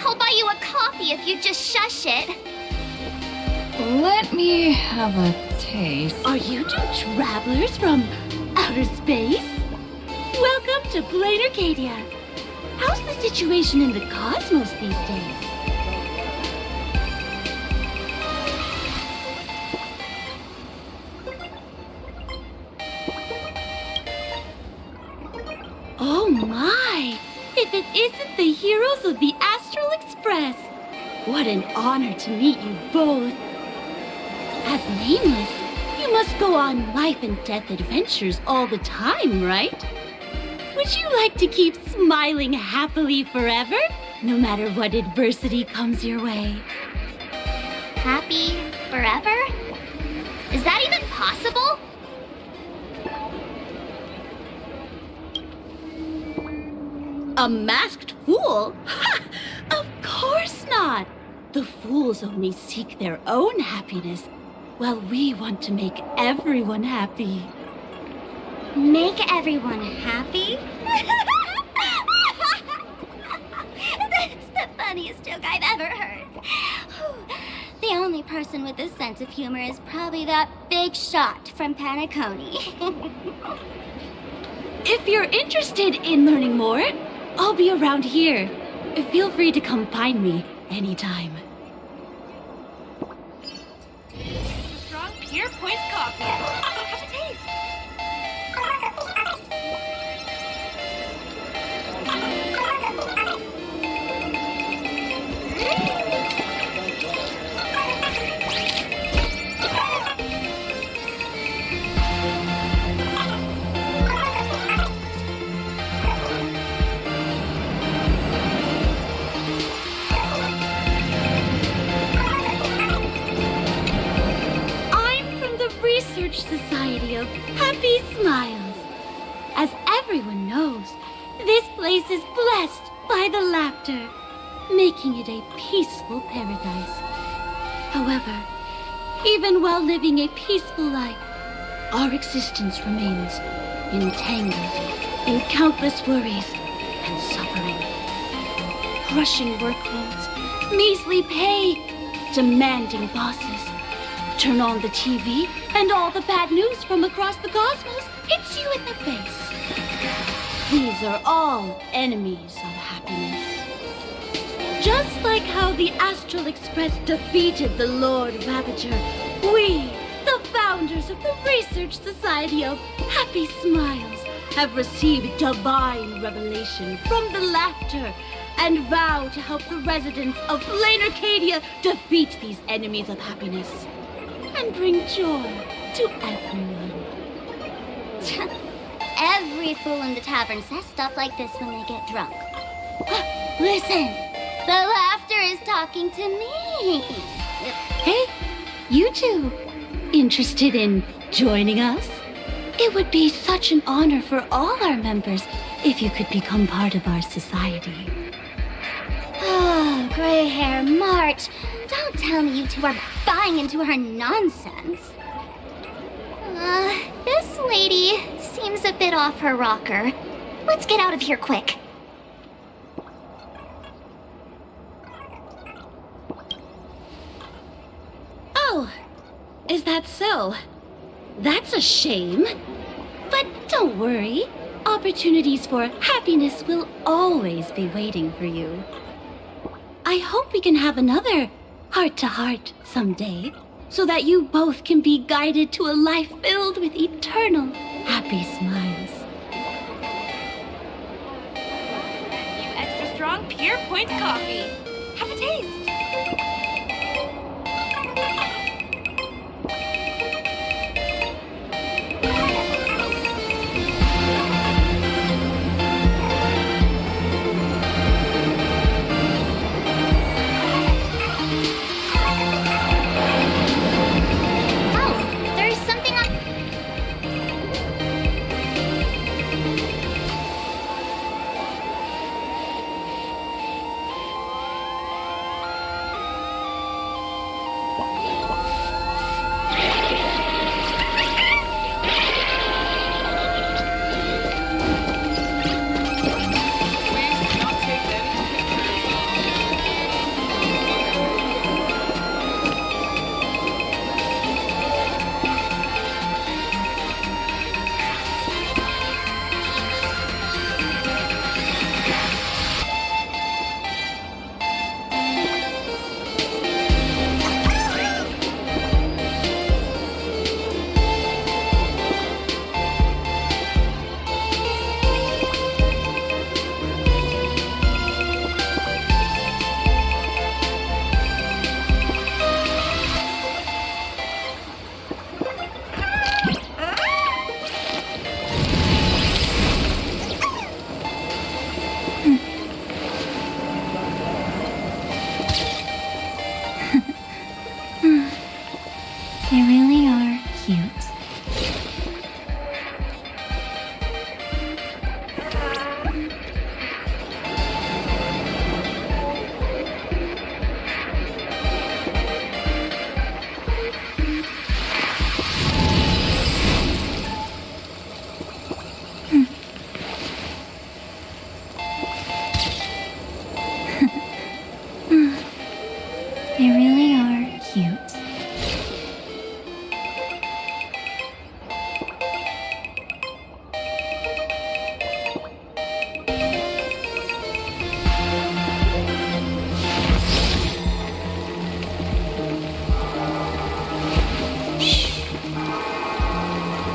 I'll buy you a coffee if you just shush it. Let me have a taste. Are you two travelers from outer space? Welcome to Plain Arcadia. How's the situation in the cosmos these days? Oh my! If it isn't the heroes of the Astral Express! What an honor to meet you both. As Nameless, you must go on life and death adventures all the time, right? Would you like to keep smiling happily forever, no matter what adversity comes your way? Happy forever? Is that even possible? A masked fool? Ha! Of course not! The fools only seek their own happiness, while we want to make everyone happy. Make everyone happy? That's the funniest joke I've ever heard. The only person with a sense of humor is probably that big shot from Panaconi. If you're interested in learning more, I'll be around here. Feel free to come find me anytime. Strong Pure Point coffee. Have a taste. Society of Happy Smiles. As everyone knows, this place is blessed by the laughter, making it a peaceful paradise. However, even while living a peaceful life, our existence remains entangled in countless worries and suffering. Crushing workloads, measly pay, demanding bosses. Turn on the TV, and all the bad news from across the cosmos hits you in the face. These are all enemies of happiness. Just like how the Astral Express defeated the Lord Ravager, we, the founders of the Research Society of Happy Smiles, have received divine revelation from the laughter and vow to help the residents of Plain Arcadia defeat these enemies of happiness and bring joy to everyone. Every fool in the tavern says stuff like this when they get drunk. Listen, the laughter is talking to me. Hey, you two, interested in joining us? It would be such an honor for all our members if you could become part of our society. Oh, gray hair March. Don't tell me you two are buying into her nonsense. This lady seems a bit off her rocker. Let's get out of here quick. Oh, is that so? That's a shame. But don't worry. Opportunities for happiness will always be waiting for you. I hope we can have another heart-to-heart someday, so that you both can be guided to a life filled with eternal happy smiles. New extra strong Pure Point coffee. Have a taste. Oh, there's something on. They really are cute. They really are cute.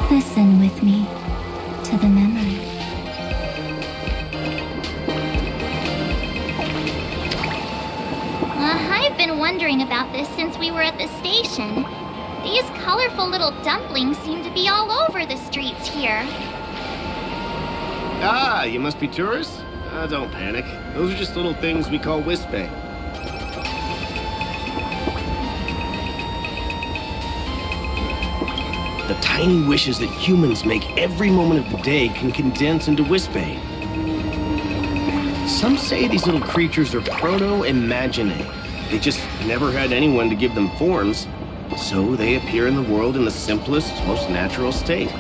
Listen with me to the memory. I've been wondering about this since we were at the station. These colorful little dumplings seem to be all over the streets here. Ah, you must be tourists? Don't panic. Those are just little things we call Wispe. The tiny wishes that humans make every moment of the day can condense into Wispe. Some say these little creatures are proto-imaginae. They just never had anyone to give them forms, so they appear in the world in the simplest, most natural state.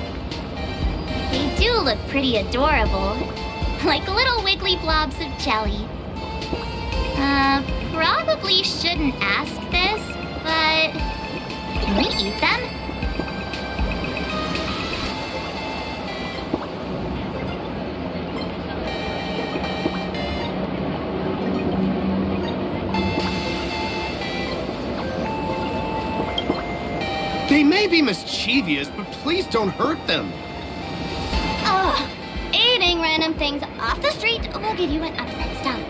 They do look pretty adorable. Like little wiggly blobs of jelly. Probably shouldn't ask this, but can we eat them? They may be mischievous, but please don't hurt them. Ugh! Eating random things off the street will give you an upset stomach.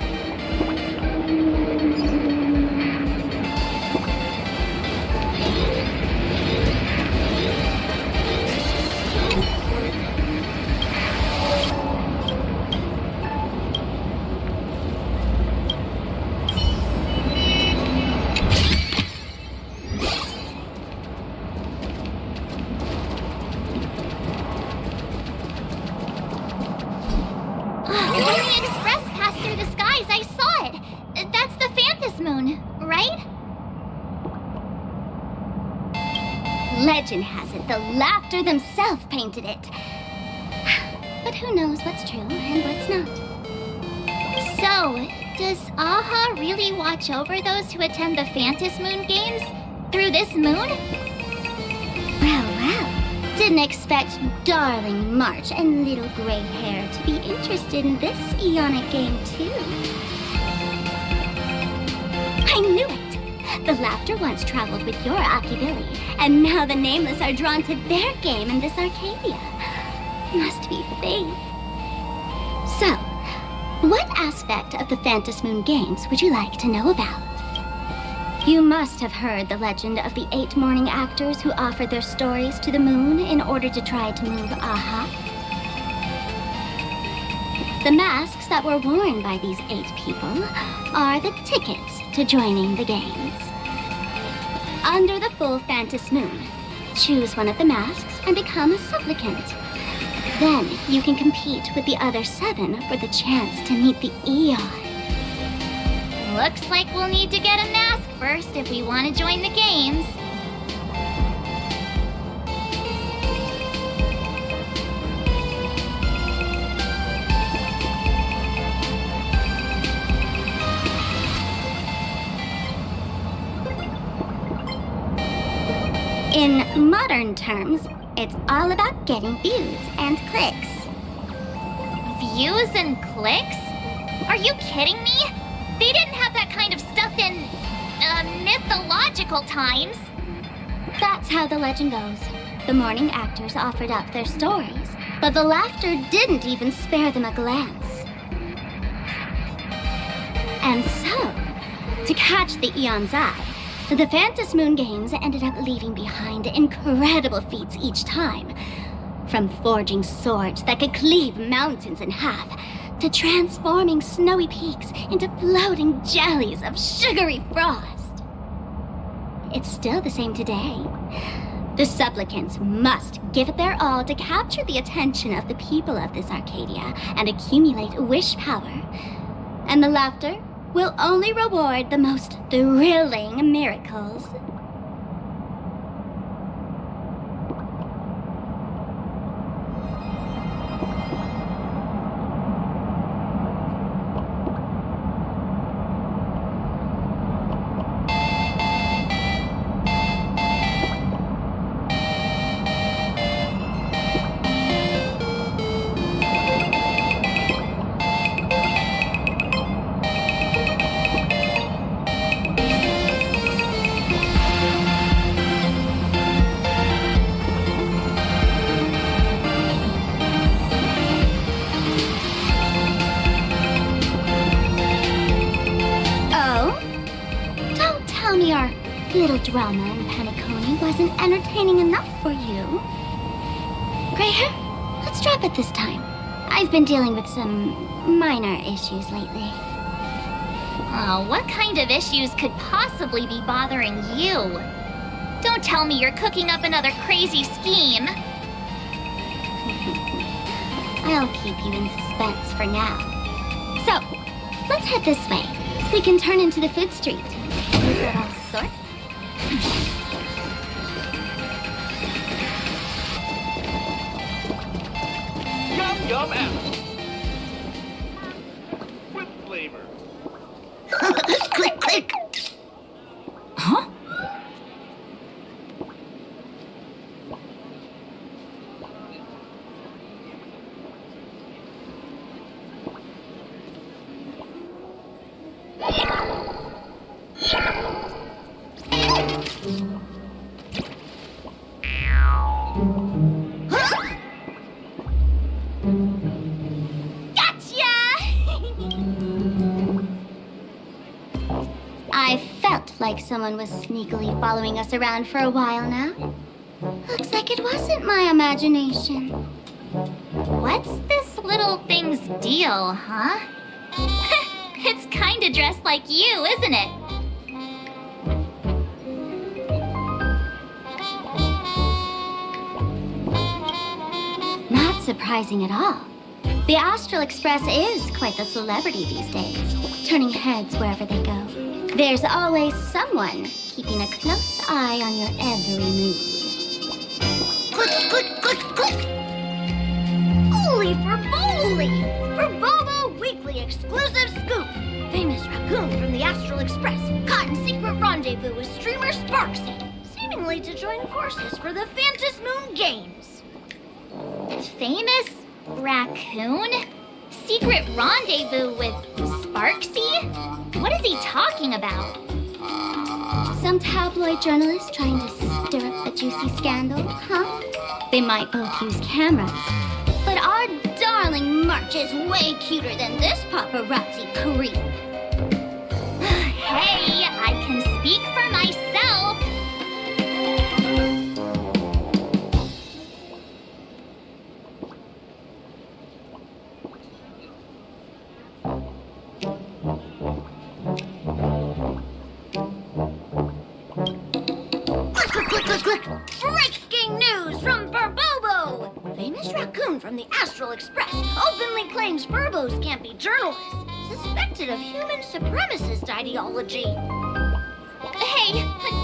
When the express passed through the skies, I saw it. That's the Phantasmoon, right? Legend has it the Laughter themselves painted it. But who knows what's true and what's not. So, does Aha really watch over those who attend the Phantasmoon games through this moon? Well. Didn't expect darling March and little gray hair to be interested in this Eonic game, too. I knew it! The Laughter once traveled with your Akibilly, and now the Nameless are drawn to their game in this Arcadia. Must be fate. So, what aspect of the Phantasmoon games would you like to know about? You must have heard the legend of the 8 morning actors who offered their stories to the moon in order to try to move Aha. The masks that were worn by these 8 people are the tickets to joining the games. Under the full Phantasmoon, choose one of the masks and become a supplicant. Then you can compete with the other 7 for the chance to meet the Eon. Looks like we'll need to get a mask first if we want to join the games. In modern terms, it's all about getting views and clicks. Views and clicks? Are you kidding me? They didn't have that kind of stuff in, mythological times. That's how the legend goes. The morning actors offered up their stories, but the Laughter didn't even spare them a glance. And so, to catch the Eon's eye, the Phantasmoon games ended up leaving behind incredible feats each time. From forging swords that could cleave mountains in half, to transforming snowy peaks into floating jellies of sugary frost. It's still the same today. The supplicants must give it their all to capture the attention of the people of this Arcadia and accumulate wish power. And the Laughter will only reward the most thrilling miracles. Little drama in Penacony wasn't entertaining enough for you. Gray hair, let's drop it this time. I've been dealing with some minor issues lately. Oh, what kind of issues could possibly be bothering you? Don't tell me you're cooking up another crazy scheme. I'll keep you in suspense for now. So, let's head this way. We can turn into the food street. We've got all sorts. Yum yum apple. With flavor. Click, click. Huh? Like someone was sneakily following us around for a while now. Looks like it wasn't my imagination. What's this little thing's deal, huh? It's kinda dressed like you, isn't it? Not surprising at all. The Astral Express is quite the celebrity these days, turning heads wherever they go. There's always someone keeping a close eye on your every move. Click, click, click, click. Holy for Bowly! For Bobo Weekly exclusive scoop! Famous raccoon from the Astral Express caught in secret rendezvous with streamer Sparksy, seemingly to join forces for the Phantasmoon Games. Famous raccoon? Secret rendezvous with Sparksy? What is he talking about? Some tabloid journalists trying to stir up a juicy scandal, huh? They might both use cameras. But our darling March is way cuter than this paparazzi creep. Hey, I can speak for myself. Click. Breaking news from Burbobo! Famous raccoon from the Astral Express openly claims Burbos can't be journalists, suspected of human supremacist ideology. Hey,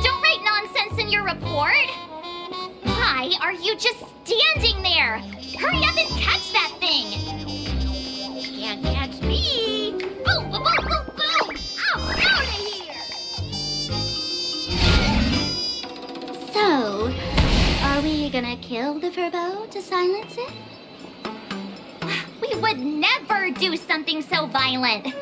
don't write nonsense in your report. Why are you just standing there? Hurry up and catch that thing. Can't catch me. Boom, boom, boom, boom, boom. I'm out of here. So, are we gonna kill the Furbo to silence it? We would never do something so violent.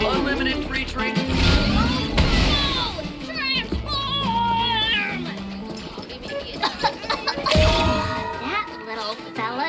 Unlimited free drink. That little fella.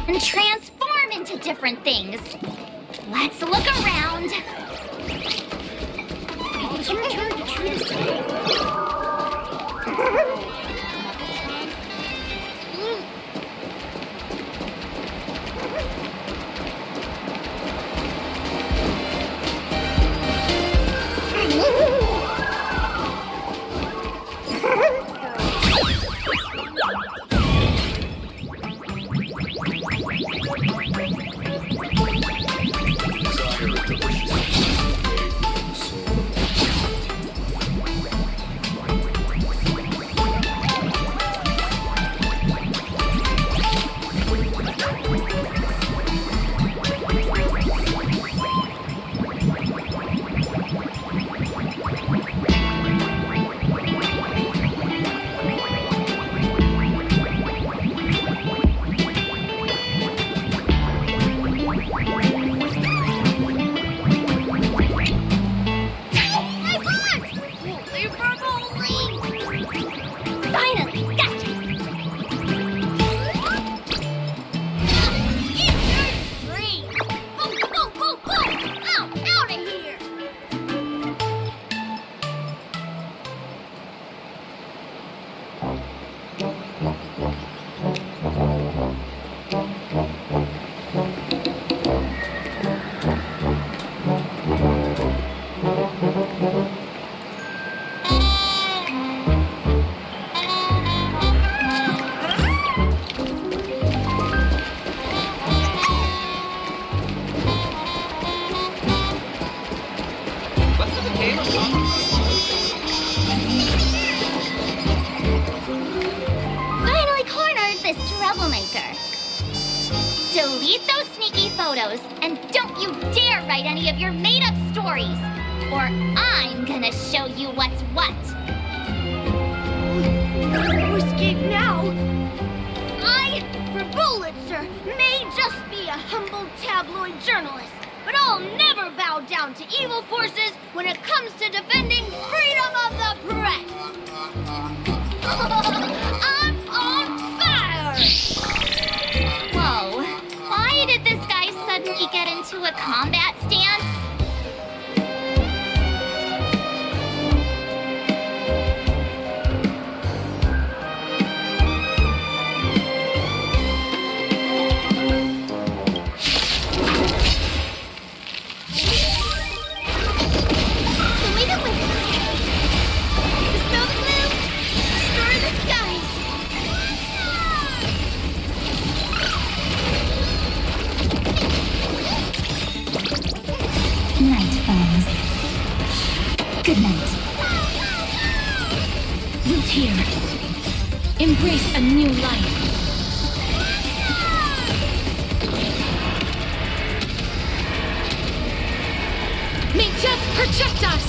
And transform into different things. Let's look around. It's your turn to treat us today. Finally cornered this troublemaker. Delete those sneaky photos, and don't you dare write any of your made-up stories, or I'm gonna show you what's what. No escape now. I, for Bullitzer, may just be a humble tabloid journalist, but I'll never bow down to evil forces when it comes to defending freedom of the press. I'm on fire! Whoa, why did this guy suddenly get into a combat stance? Good night. Root here. Embrace a new life. May death protect us!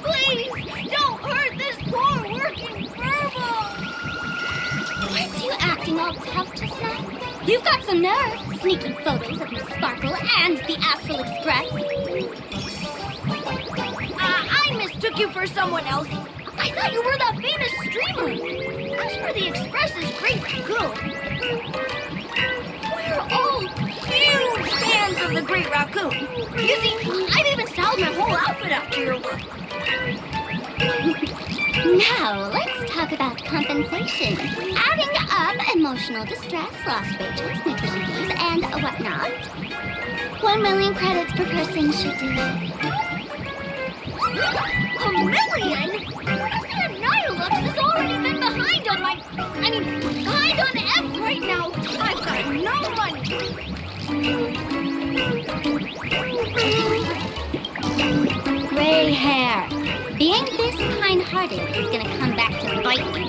Please, don't hurt this poor working furball! Weren't you acting all tough just now? You've got some nerve, sneaking photos of Miss Sparkle and the Astral Express. I mistook you for someone else. I thought you were that famous streamer. As for the Express's Great Raccoon, we're all huge fans of the Great Raccoon. You see, I've even styled my whole outfit after your work. Now, let's talk about compensation. Adding up emotional distress, lost wages, negligence, and whatnot. 1 million credits per person should do it. $1 million? President Nihilux has already been behind on behind on F right now. I've got no money. Gray hair. Being this kind-hearted is gonna come back to bite you.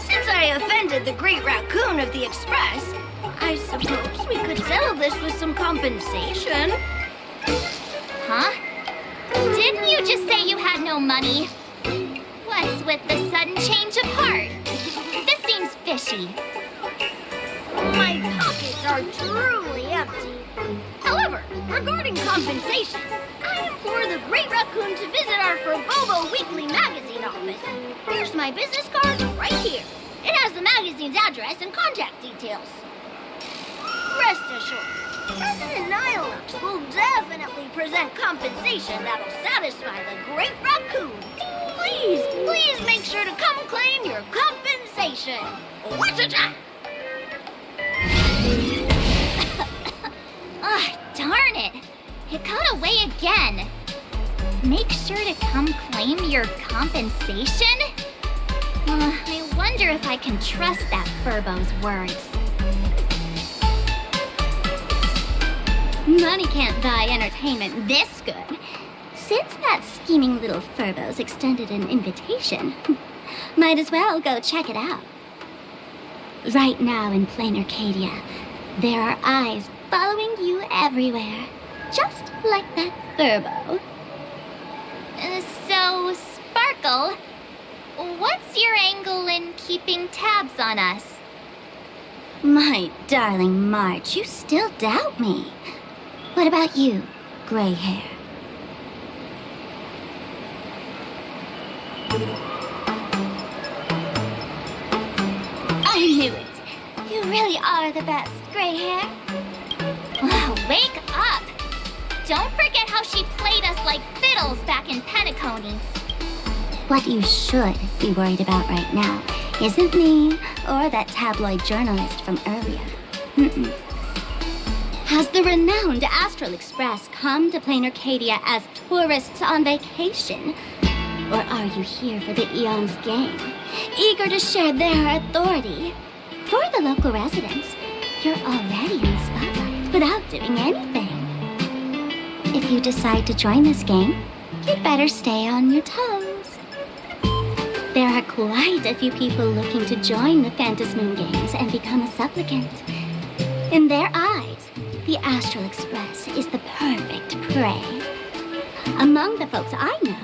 Since I offended the Great Raccoon of the Express, I suppose we could settle this with some compensation. Huh? Didn't you just say you had no money? What's with the sudden change of heart? This seems fishy. My pockets are truly empty. However, regarding compensation, I implore the Great Raccoon to visit our Furbobo Weekly magazine office. Here's my business card right here. It has the magazine's address and contact details. Rest assured, President Nihilux will definitely present compensation that'll satisfy the Great Raccoon. Please make sure to come claim your compensation. Whatcha-cha! Darn it! It got away again. Make sure to come claim your compensation? I wonder if I can trust that Furbo's words. Money can't buy entertainment this good. Since that scheming little Furbo's extended an invitation, might as well go check it out. Right now in plain Arcadia, there are eyes following you everywhere, just like that Furbo. So, Sparkle, what's your angle in keeping tabs on us? My darling March, you still doubt me. What about you, gray hair? I knew it. You really are the best, gray hair. Wake up! Don't forget how she played us like fiddles back in Penacony. What you should be worried about right now isn't me or that tabloid journalist from earlier. Has the renowned Astral Express come to plain Arcadia as tourists on vacation? Or are you here for the Eon's game, eager to share their authority? For the local residents, you're already in the spotlight without doing anything. If you decide to join this game, you'd better stay on your toes. There are quite a few people looking to join the Phantasmoon games and become a supplicant. In their eyes, the Astral Express is the perfect prey. Among the folks I know,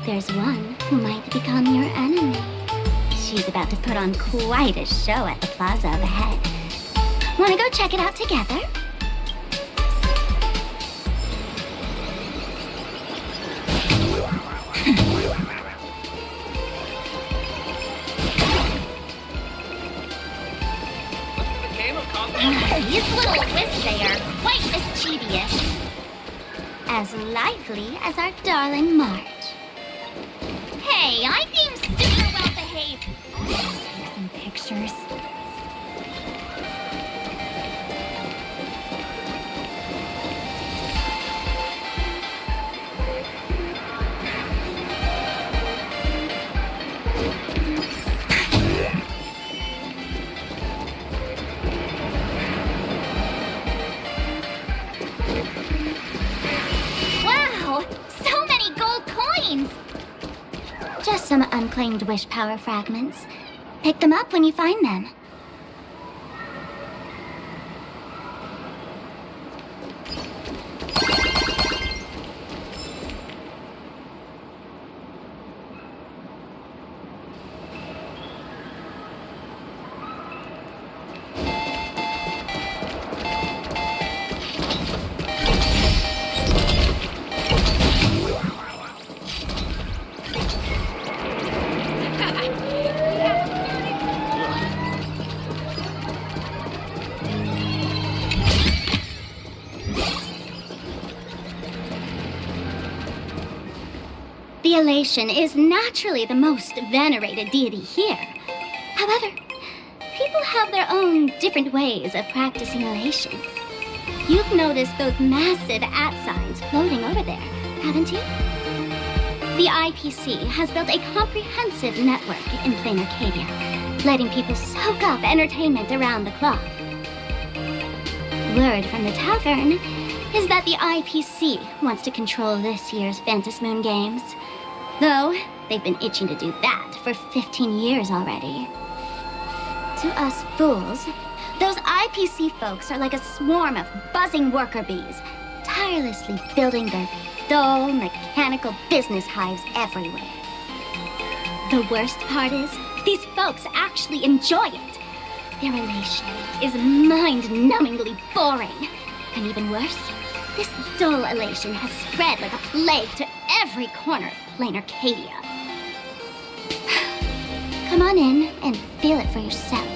there's one who might become your enemy. She's about to put on quite a show at the plaza up ahead. Wanna go check it out together? These little wits they are quite mischievous. As lively as our darling March. Hey, I'm being super well behaved. Take some pictures. remains. Just some unclaimed wish power fragments. Pick them up when you find them. The Elation is naturally the most venerated deity here. However, people have their own different ways of practicing Elation. You've noticed those massive @signs floating over there, haven't you? The IPC has built a comprehensive network in plain Arcadia, letting people soak up entertainment around the clock. Word from the tavern is that the IPC wants to control this year's Phantasmoon games. Though, they've been itching to do that for 15 years already. To us fools, those IPC folks are like a swarm of buzzing worker bees, tirelessly building their dull, mechanical business hives everywhere. The worst part is, these folks actually enjoy it. Their Elation is mind-numbingly boring. And even worse, this dull Elation has spread like a plague to every corner of plain Arcadia. Come on in and feel it for yourself.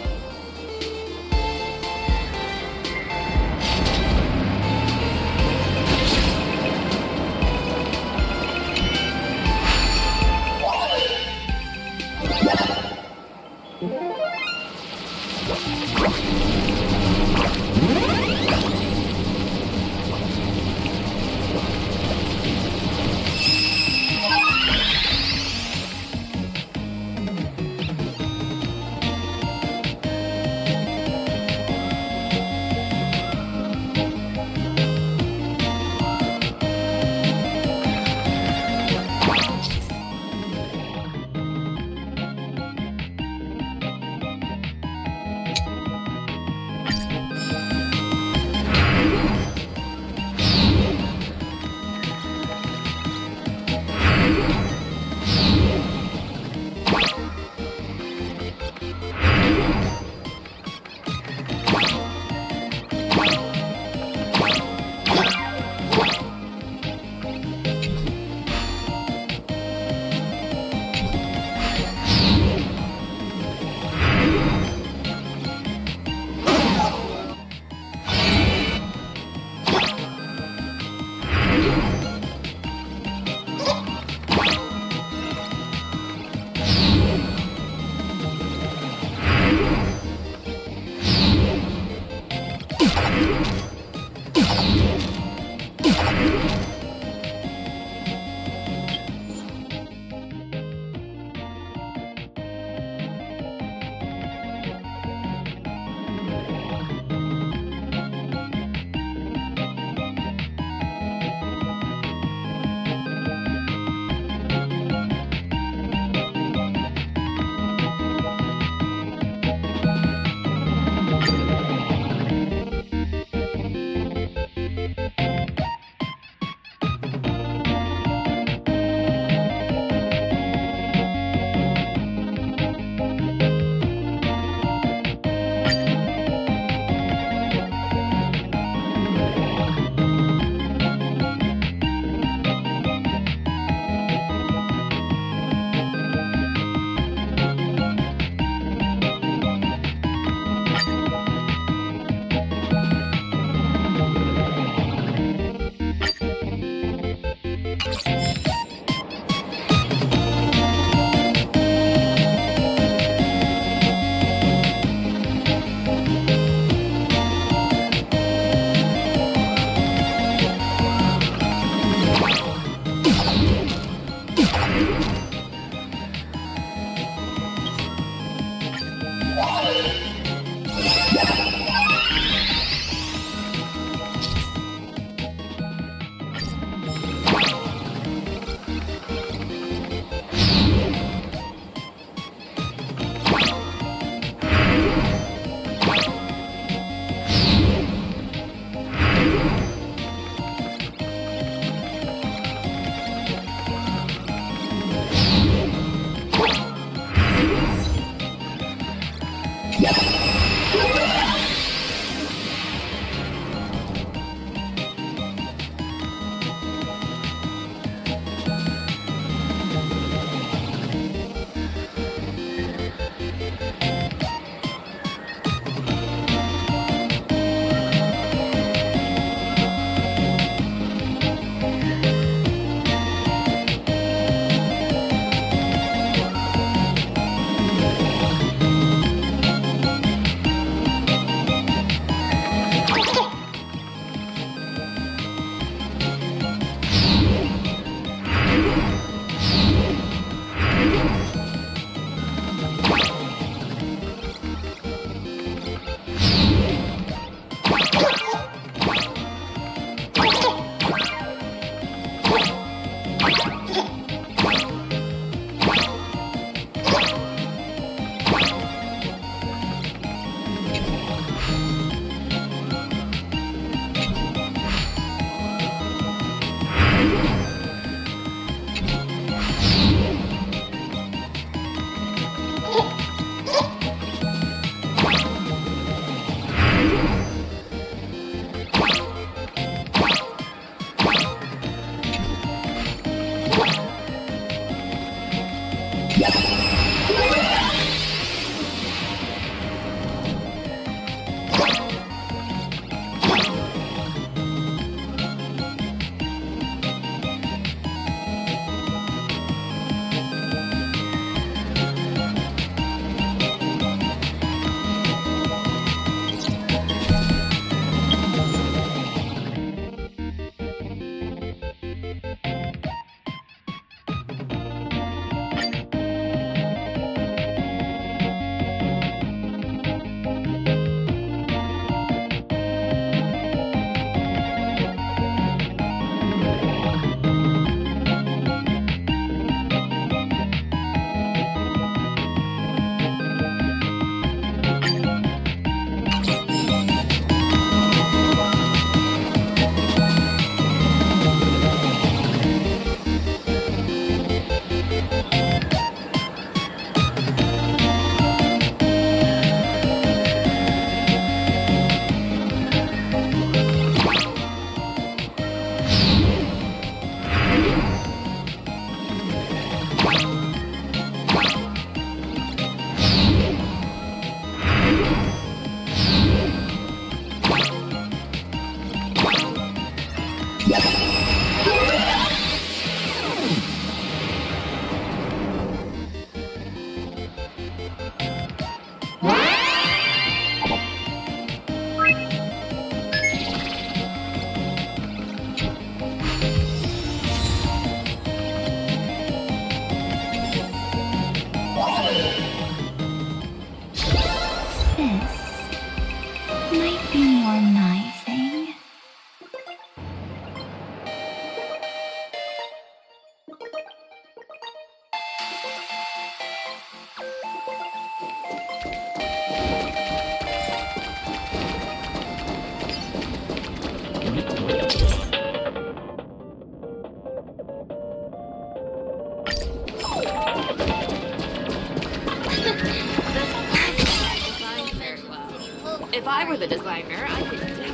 If I were the designer, I could definitely...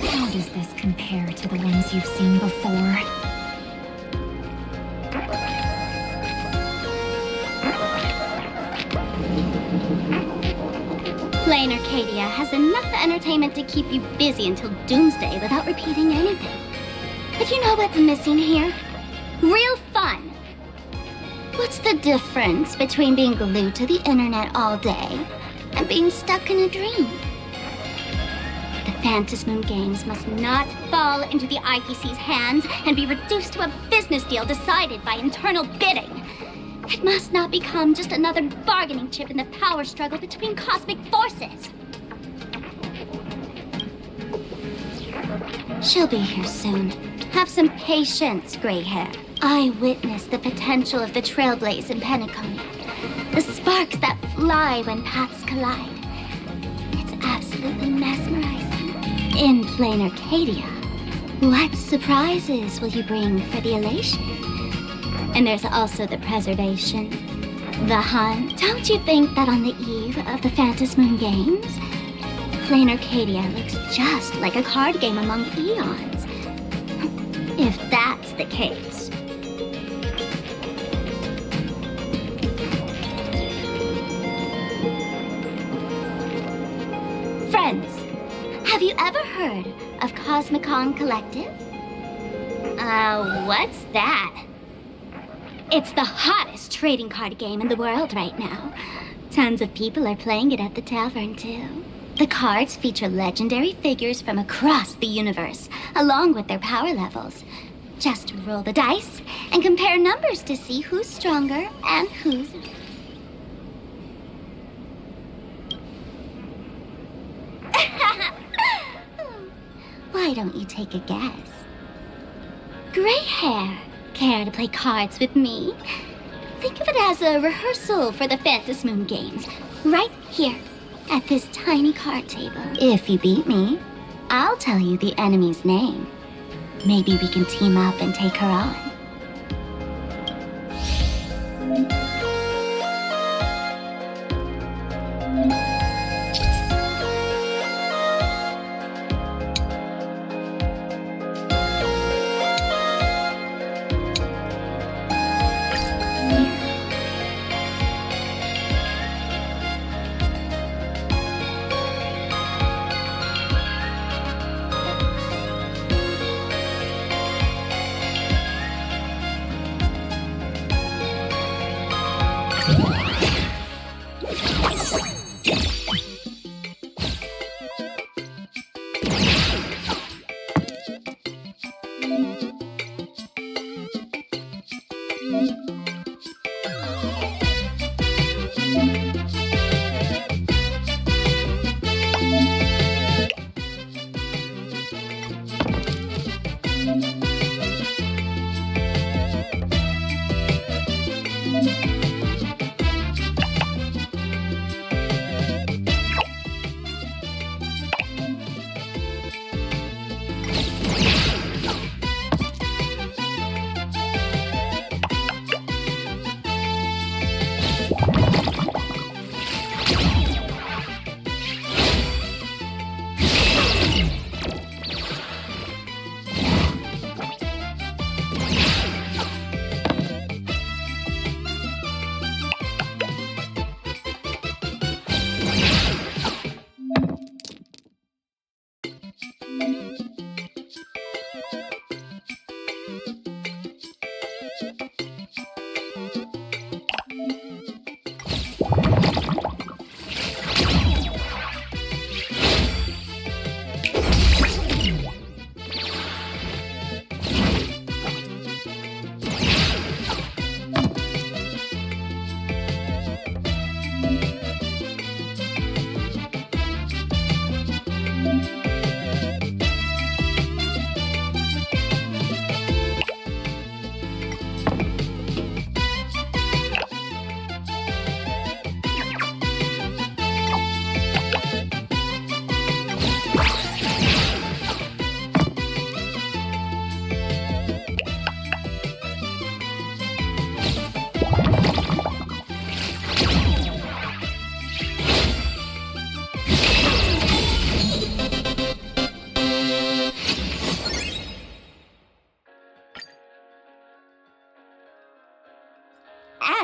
How does this compare to the ones you've seen before? Plain Arcadia has enough entertainment to keep you busy until doomsday without repeating anything. But you know what's missing here? Real fun. What's the difference between being glued to the internet all day and being stuck in a dream? The Phantasmoon games must not fall into the IPC's hands and be reduced to a business deal decided by internal bidding. It must not become just another bargaining chip in the power struggle between cosmic forces. She'll be here soon. Have some patience, gray hair. I witnessed the potential of the trailblaze in Penacony. The sparks that fly when paths collide. It's absolutely mesmerizing. In plain Arcadia, what surprises will you bring for the elation? And there's also the preservation, the hunt. Don't you think that on the eve of the Phantasmoon games, plain Arcadia looks just like a card game among eons? If that's the case. Friends, have you ever heard of Cosmicon Collective? What's that? It's the hottest trading card game in the world right now. Tons of people are playing it at the tavern, too. The cards feature legendary figures from across the universe, along with their power levels. Just roll the dice and compare numbers to see who's stronger and who's... Why don't you take a guess? Gray hair. Care to play cards with me? Think of it as a rehearsal for the Phantasmoon games, right here, at this tiny card table. If you beat me, I'll tell you the enemy's name. Maybe we can team up and take her on.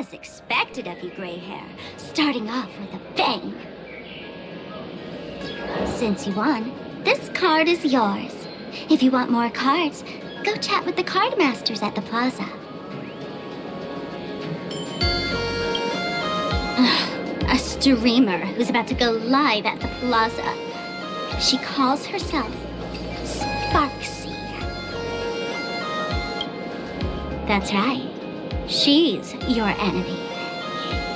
As expected of you, gray hair, starting off with a bang. Since you won, this card is yours. If you want more cards, go chat with the card masters at the plaza. A streamer who's about to go live at the plaza. She calls herself Sparksy. That's right. She's your enemy.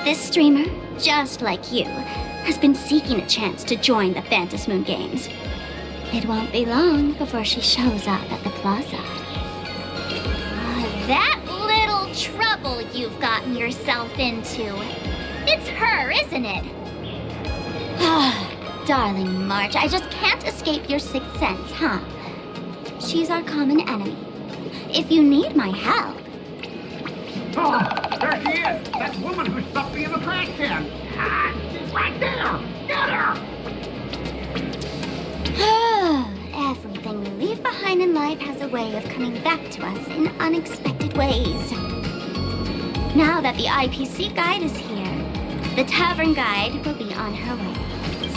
This streamer, just like you, has been seeking a chance to join the Phantasmoon games. It won't be long before she shows up at the plaza. That little trouble you've gotten yourself into. It's her, isn't it? Darling March, I just can't escape your sixth sense, huh? She's our common enemy. If you need my help... Oh, there she is! That woman who stuffed me in the trash can! Ah, she's right there! Get her! Everything we leave behind in life has a way of coming back to us in unexpected ways. Now that the IPC guide is here, the tavern guide will be on her way.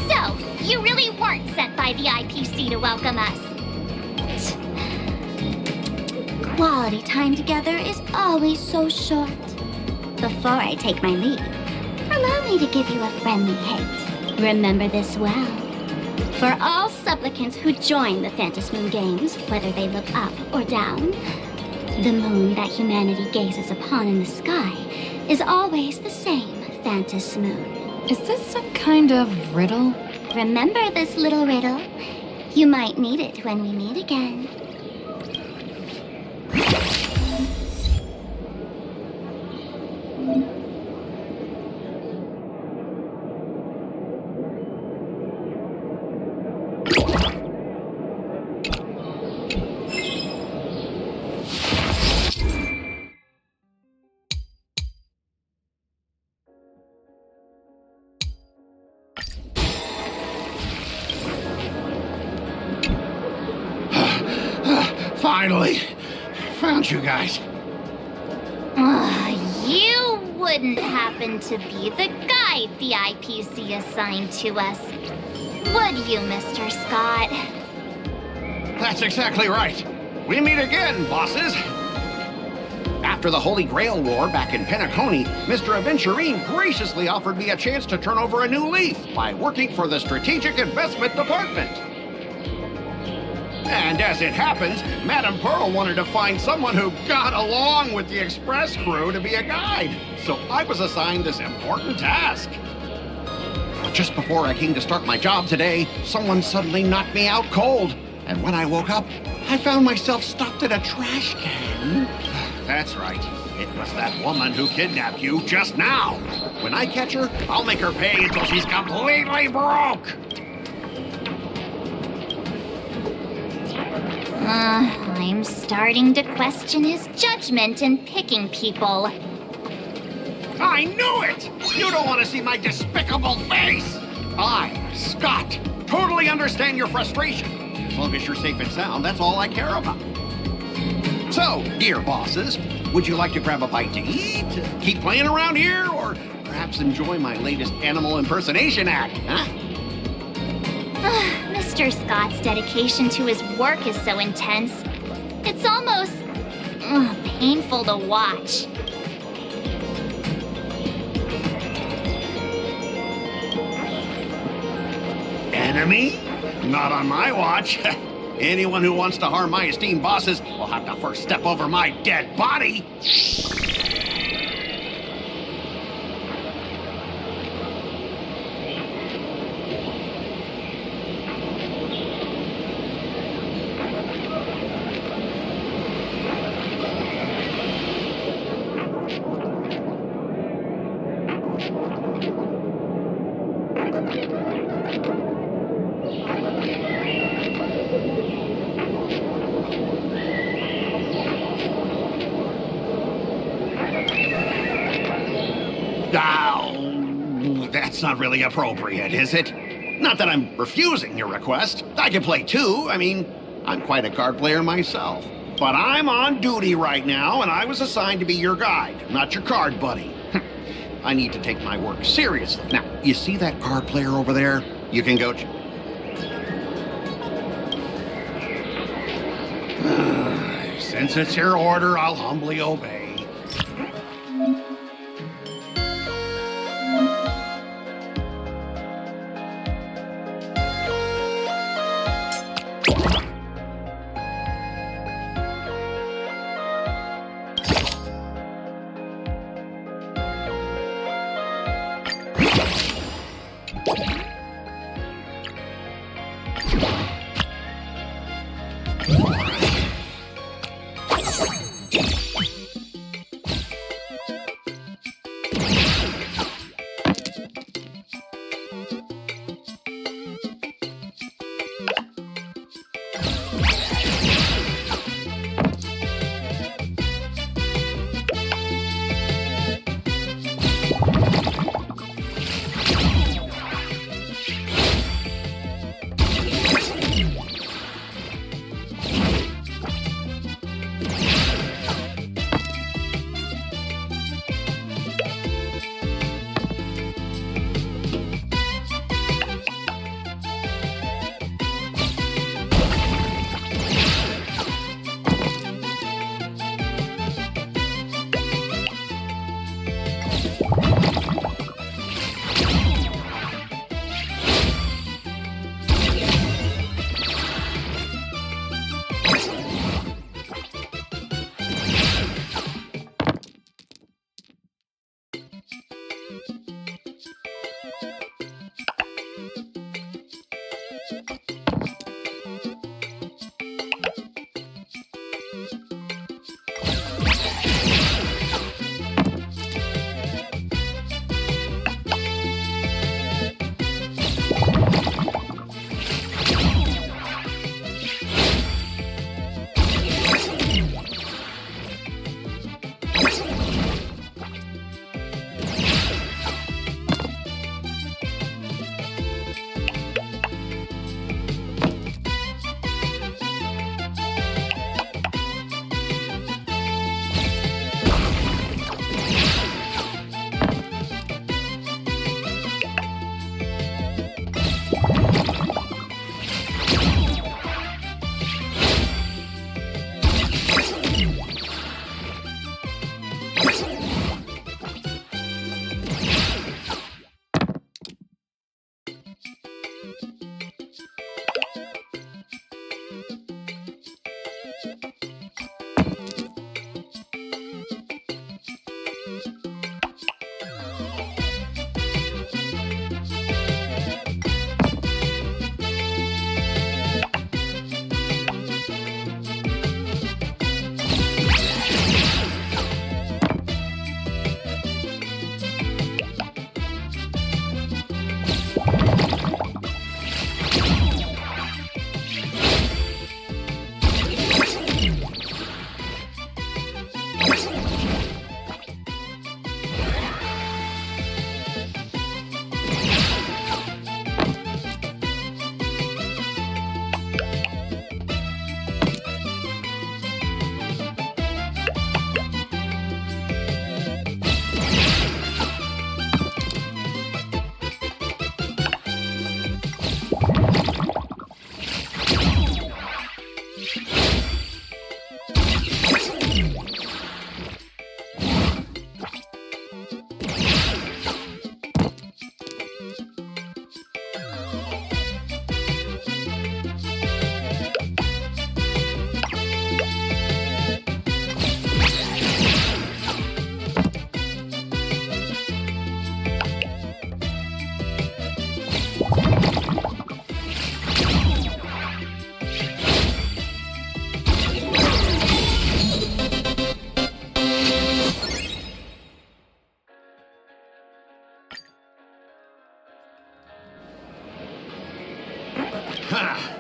So, you really weren't sent by the IPC to welcome us. Quality time together is always so short. Before I take my leave, allow me to give you a friendly hint. Remember this well. For all supplicants who join the Phantasmoon games, whether they look up or down, the moon that humanity gazes upon in the sky is always the same Phantasmoon. Is this some kind of riddle? Remember this little riddle? You might need it when we meet again. Finally! Found you guys. You wouldn't happen to be the guide the IPC assigned to us, would you, Mr. Scott? That's exactly right. We meet again, bosses. After the Holy Grail War back in Penacony, Mr. Aventurine graciously offered me a chance to turn over a new leaf by working for the Strategic Investment Department. And as it happens, Madame Pearl wanted to find someone who got along with the Express crew to be a guide. So I was assigned this important task. Just before I came to start my job today, someone suddenly knocked me out cold. And when I woke up, I found myself stuffed in a trash can. That's right. It was that woman who kidnapped you just now. When I catch her, I'll make her pay until she's completely broke. I'm starting to question his judgment in picking people. I knew it! You don't want to see my despicable face! I, Scott, totally understand your frustration. As long as you're safe and sound, that's all I care about. So, dear bosses, would you like to grab a bite to eat, keep playing around here, or perhaps enjoy my latest animal impersonation act, huh? Mr. Scott's dedication to his work is so intense. It's almost painful to watch. Enemy? Not on my watch. Anyone who wants to harm my esteemed bosses will have to first step over my dead body. That's not really appropriate, is it? Not that I'm refusing your request. I can play too. I mean, I'm quite a card player myself. But I'm on duty right now, and I was assigned to be your guide, not your card buddy. I need to take my work seriously. Now, you see that card player over there? You can go... Since it's your order, I'll humbly obey.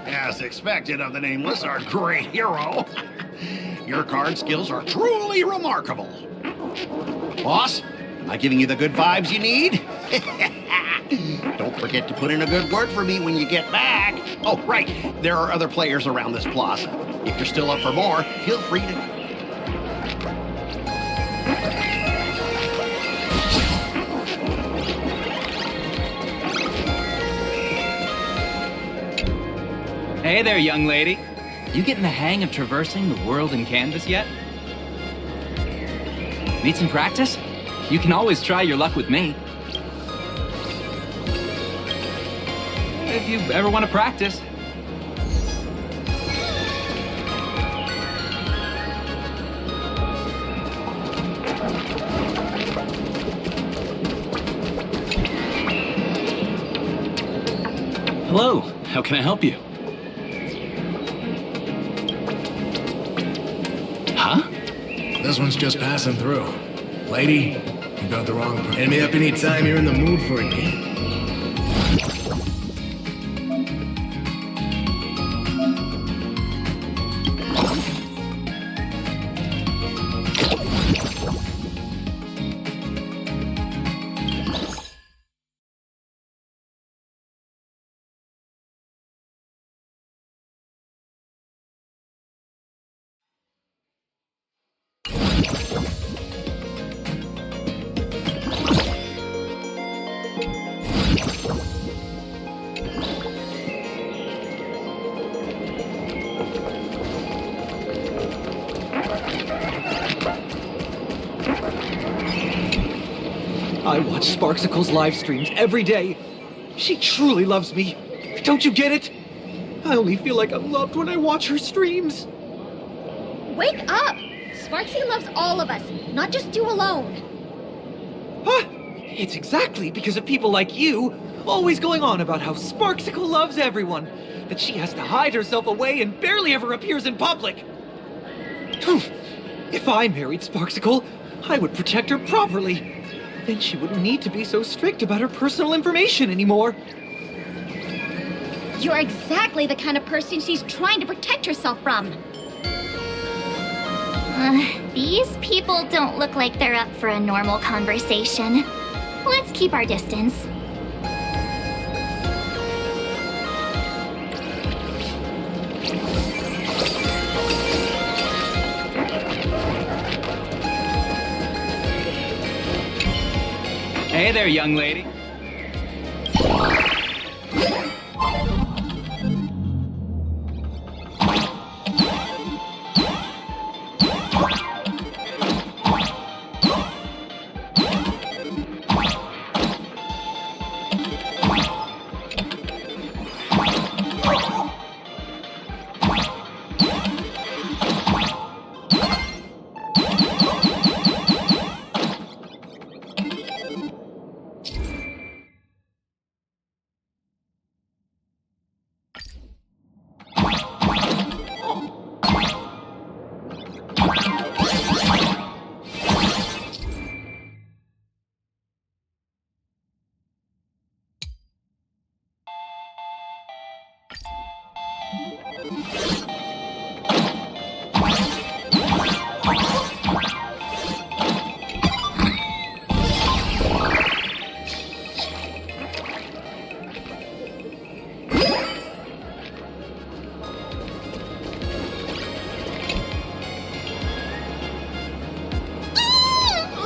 As expected of the Nameless, our great hero. Your card skills are truly remarkable. Boss, am I giving you the good vibes you need? Don't forget to put in a good word for me when you get back. Oh, right, there are other players around this plaza. If you're still up for more, feel free to... Hey there, young lady. You getting the hang of traversing the world in canvas yet? Need some practice? You can always try your luck with me. If you ever want to practice. Hello, how can I help you? Huh? This one's just passing through. Lady, you got the wrong person. Hit me up anytime you're in the mood for a game. I watch Sparksicle's live streams every day. She truly loves me. Don't you get it? I only feel like I'm loved when I watch her streams. Wake up! Sparksy loves all of us, not just you alone. Huh? It's exactly because of people like you, always going on about how Sparksicle loves everyone, that she has to hide herself away and barely ever appears in public. If I married Sparksicle, I would protect her properly. Then she wouldn't need to be so strict about her personal information anymore. You're exactly the kind of person she's trying to protect herself from. These people don't look like they're up for a normal conversation. Let's keep our distance. Hey there, young lady.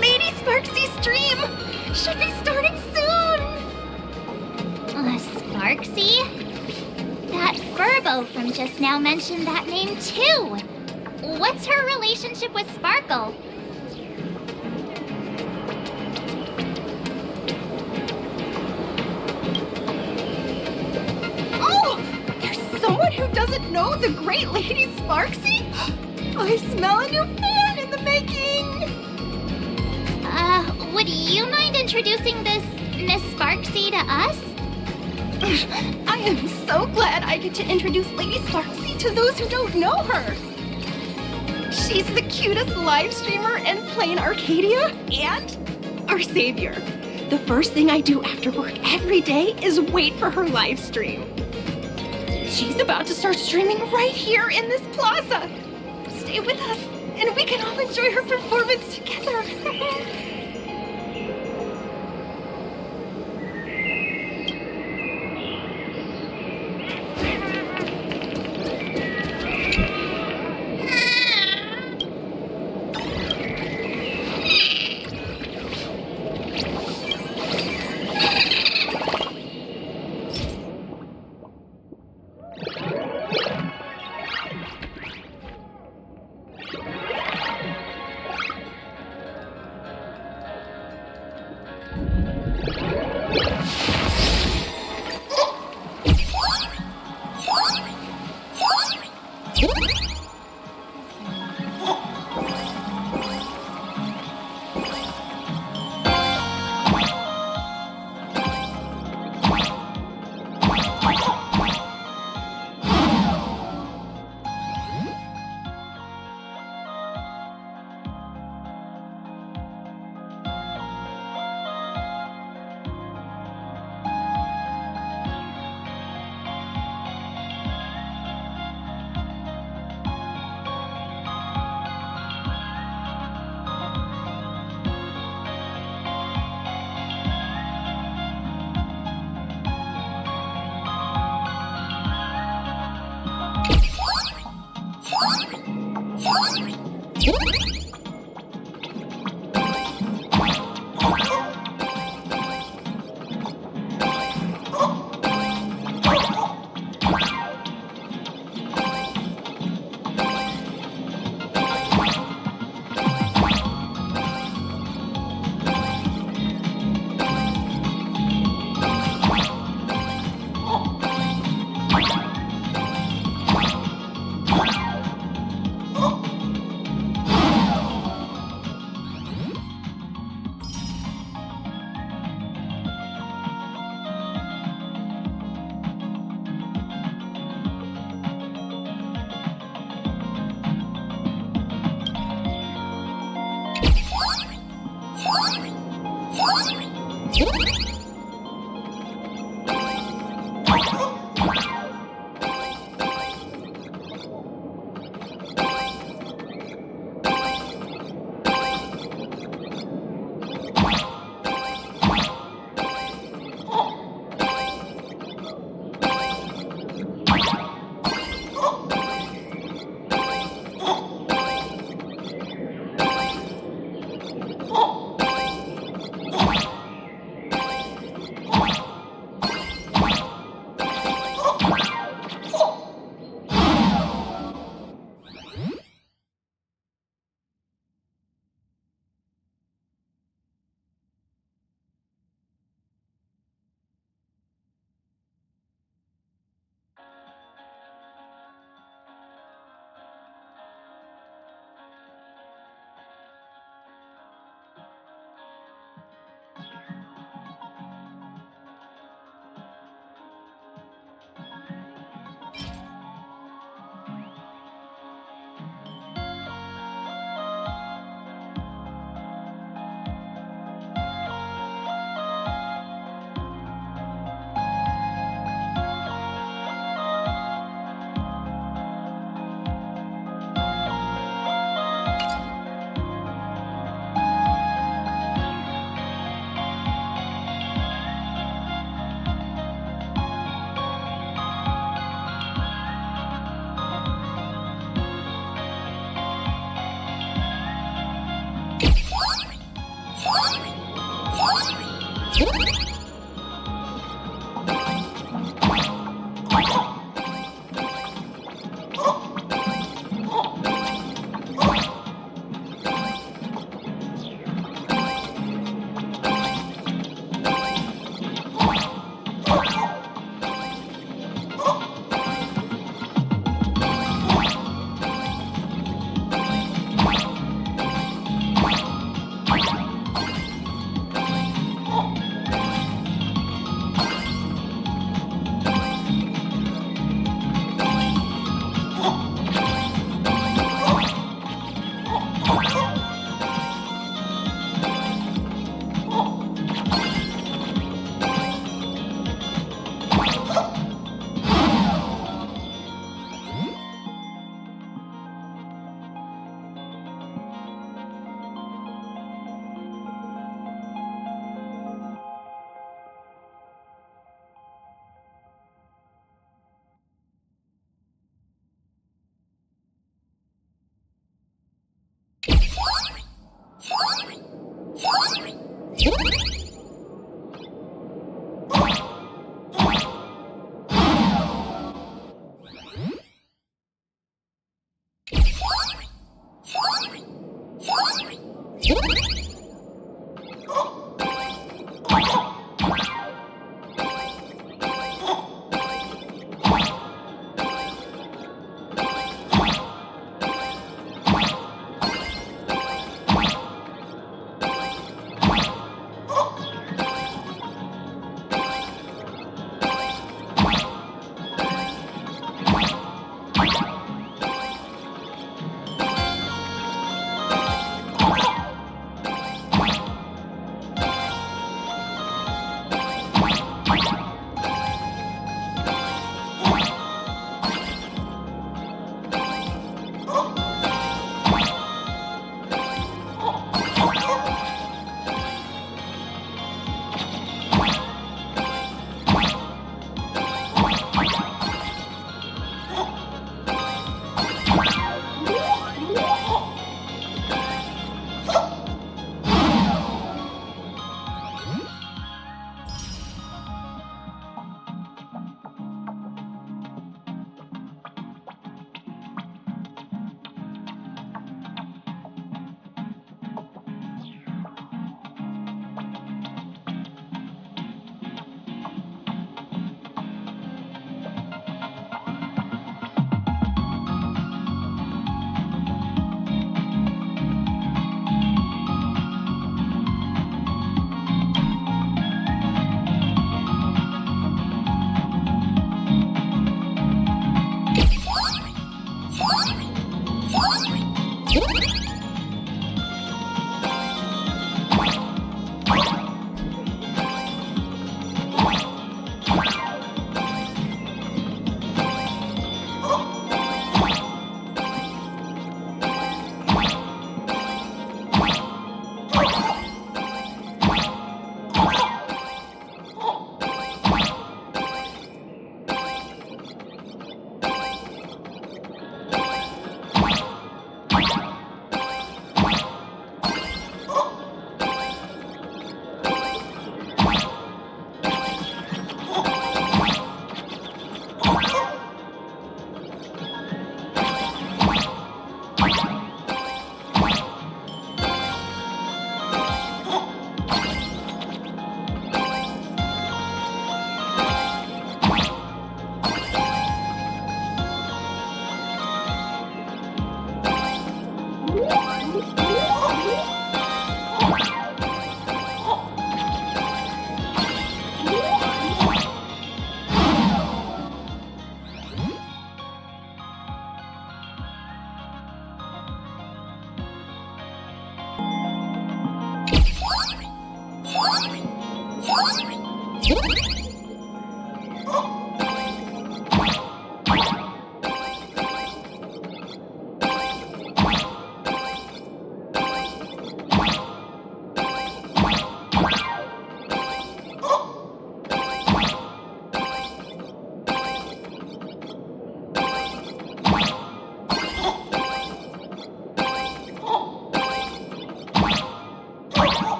Lady Sparksy stream should be starting soon. Sparksy? That Furbo from just now mentioned that name too. What's her relationship with Sparkle? Oh! There's someone who doesn't know the great Lady Sparksy? I smell a new fan in the making! Would you mind introducing this Miss Sparksy to us? I am so glad I get to introduce Lady Sparksy to those who don't know her. She's the cutest live streamer in plain Arcadia and our savior. The first thing I do after work every day is wait for her live stream. She's about to start streaming right here in this plaza. Stay with us and we can all enjoy her performance together.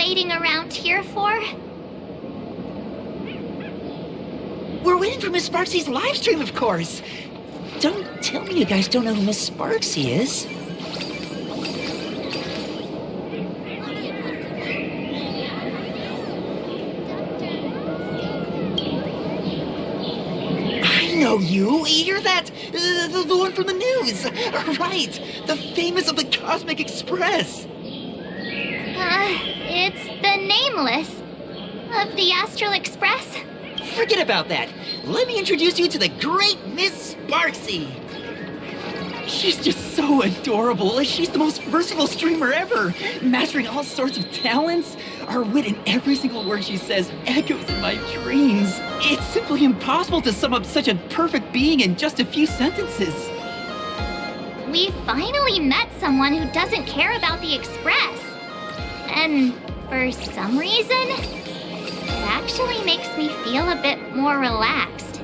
waiting around here for? We're waiting for Miss Sparksy's live stream, of course. Don't tell me you guys don't know who Miss Sparksy is. I know you. You're that, the one from the news. Right, the famous of the Cosmic Express. It's the Nameless of the Astral Express. Forget about that. Let me introduce you to the great Miss Sparksy. She's just so adorable. She's the most versatile streamer ever, mastering all sorts of talents. Her wit in every single word she says echoes in my dreams. It's simply impossible to sum up such a perfect being in just a few sentences. We finally met someone who doesn't care about the Express. And for some reason, it actually makes me feel a bit more relaxed.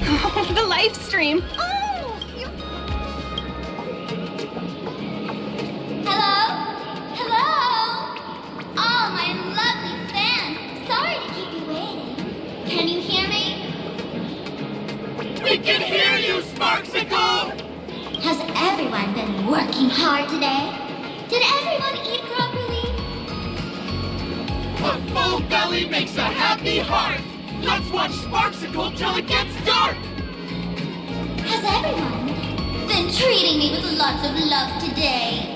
Oh, the live stream. Has everyone been working hard today? Did everyone eat properly? A full belly makes a happy heart. Let's watch Sparksicle till it gets dark. Has everyone been treating me with lots of love today?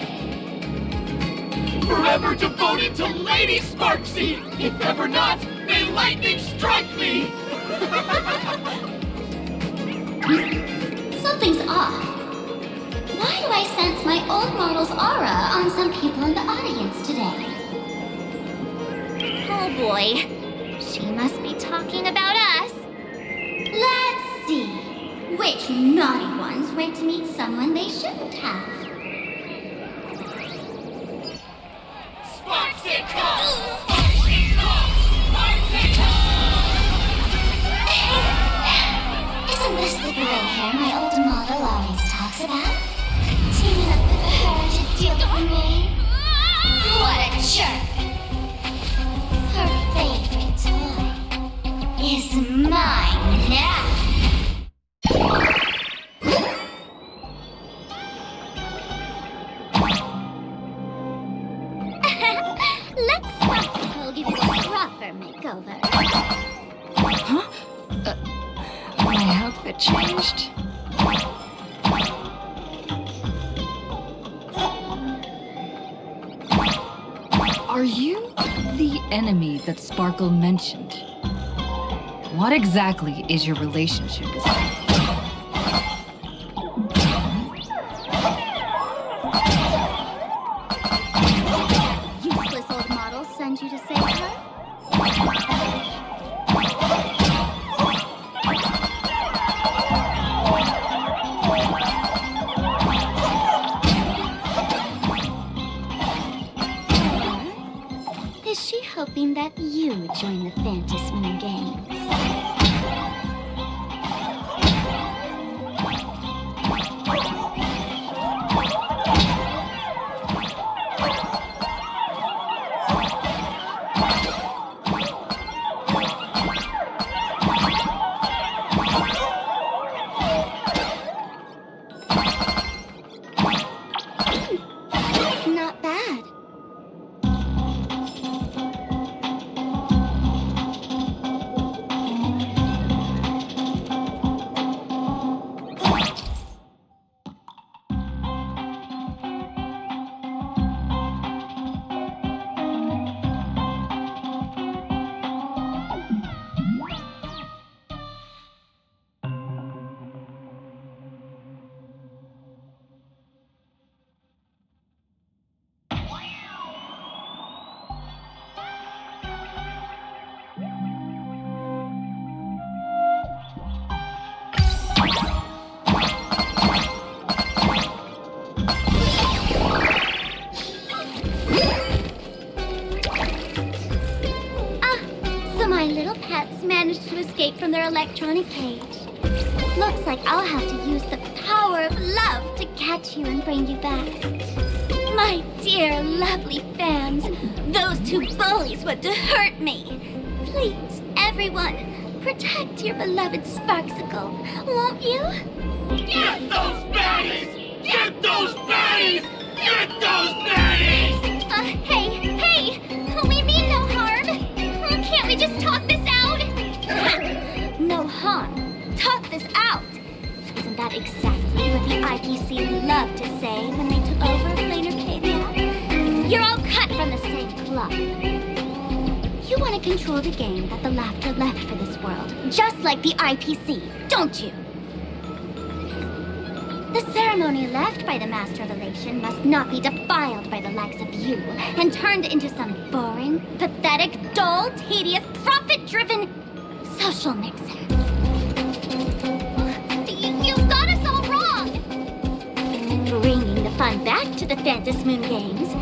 Forever devoted to Lady Sparksy. If ever not, may lightning strike me. Something's off. Why do I sense my old model's aura on some people in the audience today? Oh boy, she must be talking about us. Let's see. Which naughty ones went to meet someone they shouldn't have? Isn't this the gray hair my old model always talks about? Teaming up with her to deal with me? What a jerk! Her favorite toy is mine now! Let's Sparksicle give you a proper makeover. Huh? My outfit changed? Are you the enemy that Sparkle mentioned? What exactly is your relationship with her? Useless old model send you to save her? Is she hoping that you join the Phantasmoon games? Not bad. from their electronic cage. Looks like I'll have to use the power of love to catch you and bring you back. My dear, lovely fans, those two bullies want to hurt me. Please, everyone, protect your beloved Sparksicle, won't you? Get those baddies! Get those baddies! Get those baddies! Hey! We mean no harm. Can't we just talk this out? No harm. Talk this out. Isn't that exactly what the IPC loved to say when they took over Plain Arcadia? You're all cut from the same cloth. You want to control the game that the Laughter left for this world, just like the IPC, don't you? The ceremony left by the Master of Elation must not be defiled by the likes of you and turned into some boring, pathetic, dull, tedious, profit-driven social mixer. You got us all wrong! Bringing the fun back to the Phantasmoon games,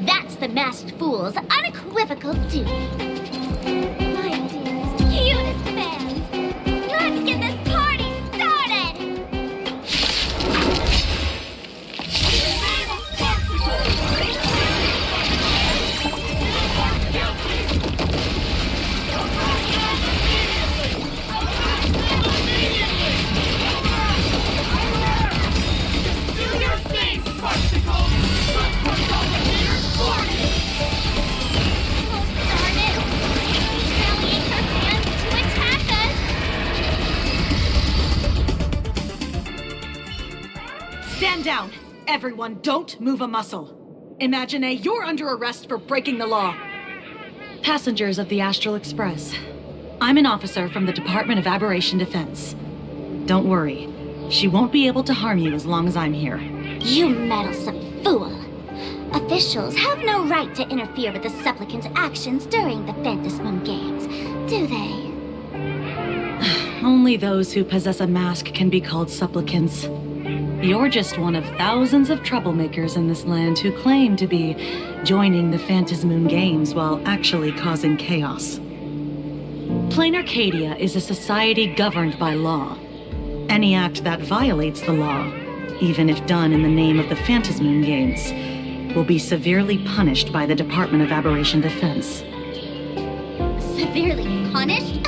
that's the Masked Fool's unequivocal duty. My dearest, cutest fans, let's get this party started! Stand down! Everyone, don't move a muscle. Imagine you're under arrest for breaking the law. Passengers of the Astral Express. I'm an officer from the Department of Aberration Defense. Don't worry. She won't be able to harm you as long as I'm here. You meddlesome fool! Officials have no right to interfere with the supplicant's actions during the Phantasmoon games, do they? Only those who possess a mask can be called supplicants. You're just one of thousands of troublemakers in this land who claim to be joining the Phantasmoon games while actually causing chaos. Plain Arcadia is a society governed by law. Any act that violates the law, even if done in the name of the Phantasmoon games, will be severely punished by the Department of Aberration Defense. Severely punished?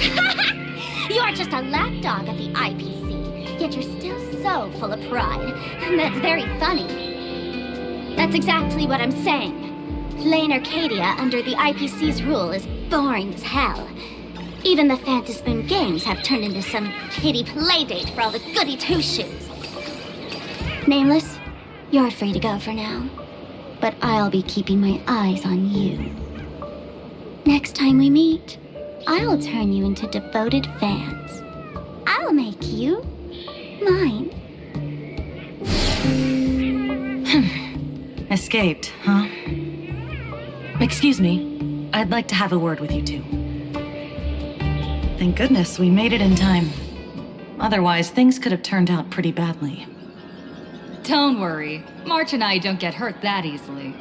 You're just a lapdog at the IPC, yet you're still so full of pride. That's very funny. That's exactly what I'm saying. Plain Arcadia under the IPC's rule is boring as hell. Even the Phantasmoon games have turned into some kiddie playdate for all the goody two-shoes. Nameless, you're free to go for now. But I'll be keeping my eyes on you. Next time we meet, I'll turn you into devoted fans. I'll make you mine. Escaped, huh? Excuse me. I'd like to have a word with you two. Thank goodness we made it in time. Otherwise, things could have turned out pretty badly. Don't worry. March and I don't get hurt that easily.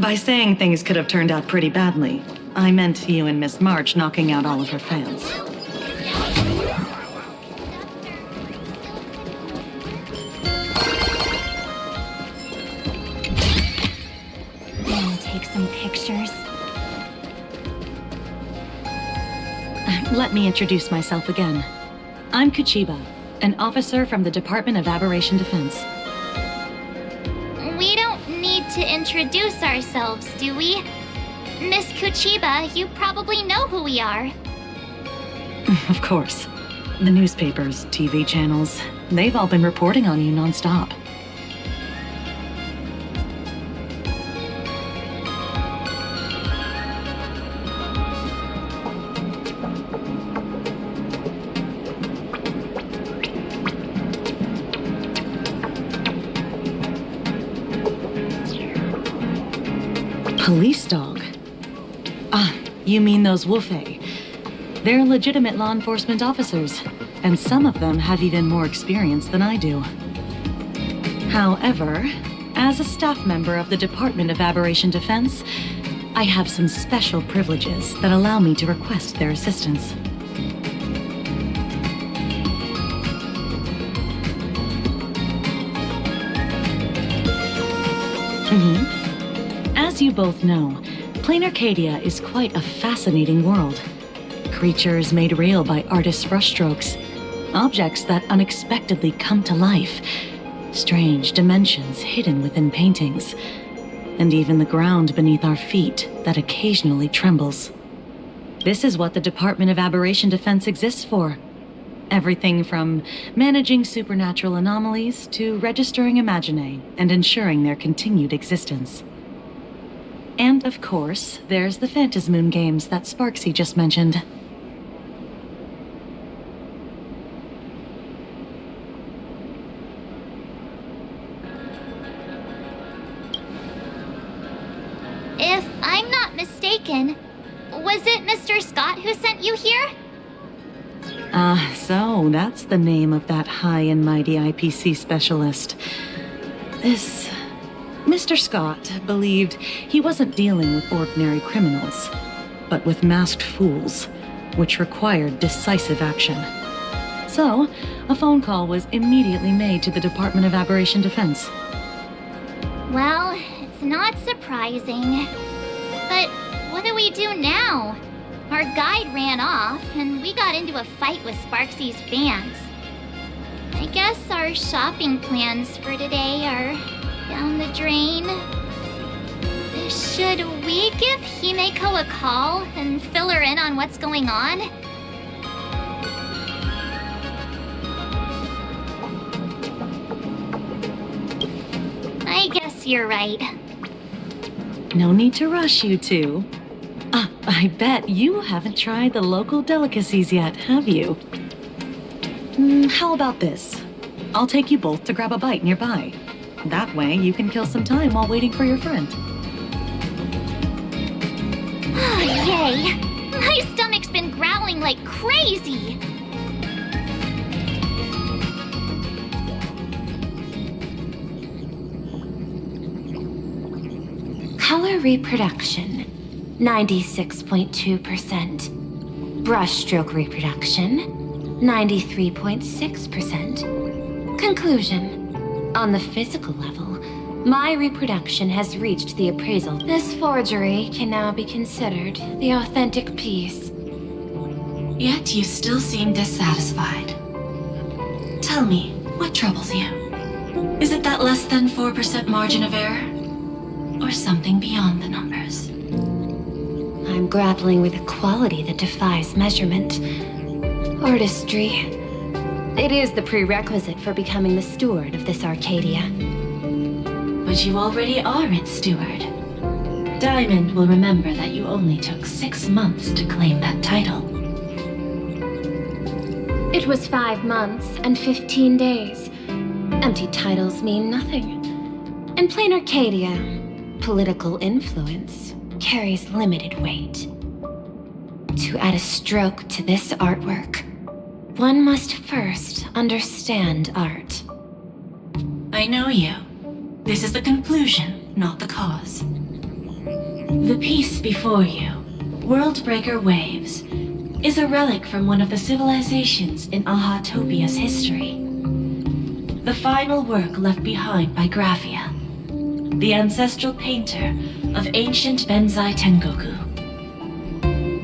By saying things could have turned out pretty badly, I meant you and Miss March knocking out all of her fans. I'll take some pictures. Let me introduce myself again. I'm Kuchiba, an officer from the Department of Aberration Defense. We don't need to introduce ourselves, do we? Miss Kuchiba, you probably know who we are. Of course. The newspapers, TV channels, they've all been reporting on you nonstop. Police dog? Ah, you mean those Wufei. They're legitimate law enforcement officers, and some of them have even more experience than I do. However, as a staff member of the Department of Aberration Defense, I have some special privileges that allow me to request their assistance. As you both know, Plain Arcadia is quite a fascinating world. Creatures made real by artists' brushstrokes, objects that unexpectedly come to life, strange dimensions hidden within paintings, and even the ground beneath our feet that occasionally trembles. This is what the Department of Aberration Defense exists for. Everything from managing supernatural anomalies to registering Imaginae and ensuring their continued existence. And of course, there's the Phantasmoon games that Sparksy just mentioned. If I'm not mistaken, was it Mr. Scott who sent you here? So that's the name of that high and mighty IPC specialist. This Mr. Scott believed he wasn't dealing with ordinary criminals, but with masked fools, which required decisive action. So, a phone call was immediately made to the Department of Aberration Defense. Well, it's not surprising. But what do we do now? Our guide ran off, and we got into a fight with Sparksy's fans. I guess our shopping plans for today are down the drain. Should we give Himeko a call and fill her in on what's going on? I guess you're right. No need to rush, you two. I bet you haven't tried the local delicacies yet, have you? How about this? I'll take you both to grab a bite nearby. That way, you can kill some time while waiting for your friend. Oh, yay! My stomach's been growling like crazy! Color reproduction, 96.2%. Brushstroke reproduction, 93.6%. Conclusion. On the physical level, my reproduction has reached the appraisal. This forgery can now be considered the authentic piece. Yet you still seem dissatisfied. Tell me, what troubles you? Is it that less than 4% margin of error? Or something beyond the numbers? I'm grappling with a quality that defies measurement. Artistry. It is the prerequisite for becoming the steward of this Arcadia. But you already are its steward. Diamond will remember that you only took 6 months to claim that title. It was 5 months and 15 days. Empty titles mean nothing. In plain Arcadia, political influence carries limited weight. To add a stroke to this artwork, one must first understand art. I know you. This is the conclusion, not the cause. The piece before you, Worldbreaker Waves, is a relic from one of the civilizations in Ahatopia's history. The final work left behind by Graphia, the ancestral painter of ancient Benzai Tengoku.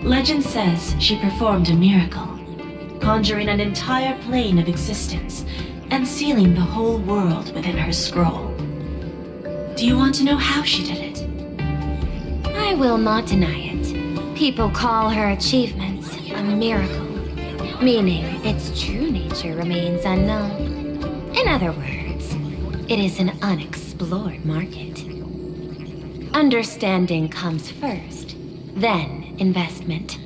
Legend says she performed a miracle, conjuring an entire plane of existence and sealing the whole world within her scroll. Do you want to know how she did it? I will not deny it. People call her achievements a miracle, meaning its true nature remains unknown. In other words, it is an unexplored market. Understanding comes first, then investment.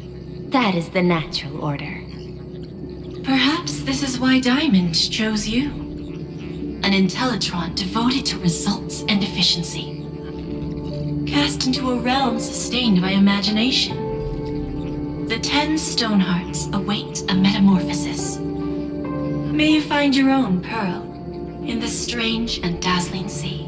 That is the natural order. Perhaps this is why Diamond chose you. An Intellitron devoted to results and efficiency. Cast into a realm sustained by imagination. The 10 Stonehearts await a metamorphosis. May you find your own pearl in this strange and dazzling sea.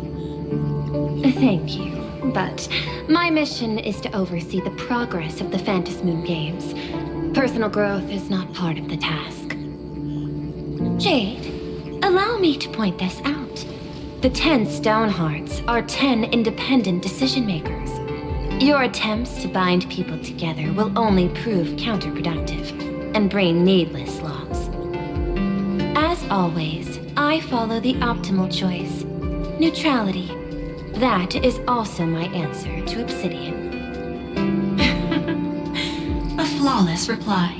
Thank you, but my mission is to oversee the progress of the Phantasmoon games. Personal growth is not part of the task. Jade, allow me to point this out. The 10 Stonehearts are 10 independent decision makers. Your attempts to bind people together will only prove counterproductive and bring needless loss. As always, I follow the optimal choice: neutrality. That is also my answer to Obsidian. A flawless reply.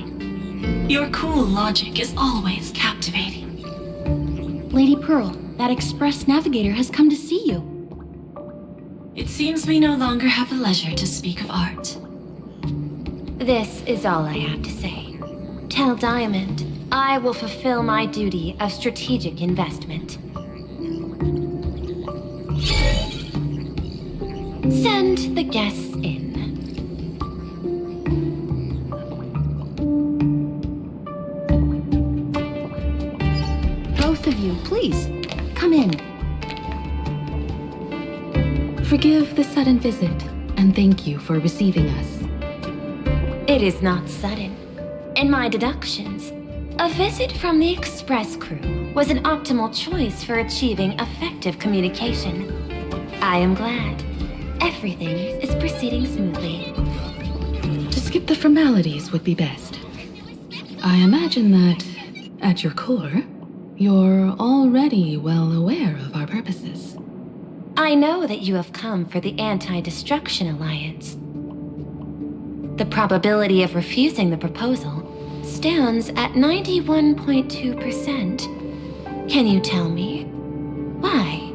Your cool logic is always captivating. Lady Pearl, that Express Navigator has come to see you. It seems we no longer have the leisure to speak of art. This is all I have to say. Tell Diamond I will fulfill my duty of strategic investment. Send the guests in. Both of you, please, come in. Forgive the sudden visit, and thank you for receiving us. It is not sudden. In my deductions, a visit from the Express crew was an optimal choice for achieving effective communication. I am glad. Everything is proceeding smoothly. To skip the formalities would be best. I imagine that, at your core, you're already well aware of our purposes. I know that you have come for the Anti-Destruction Alliance. The probability of refusing the proposal stands at 91.2%. Can you tell me why?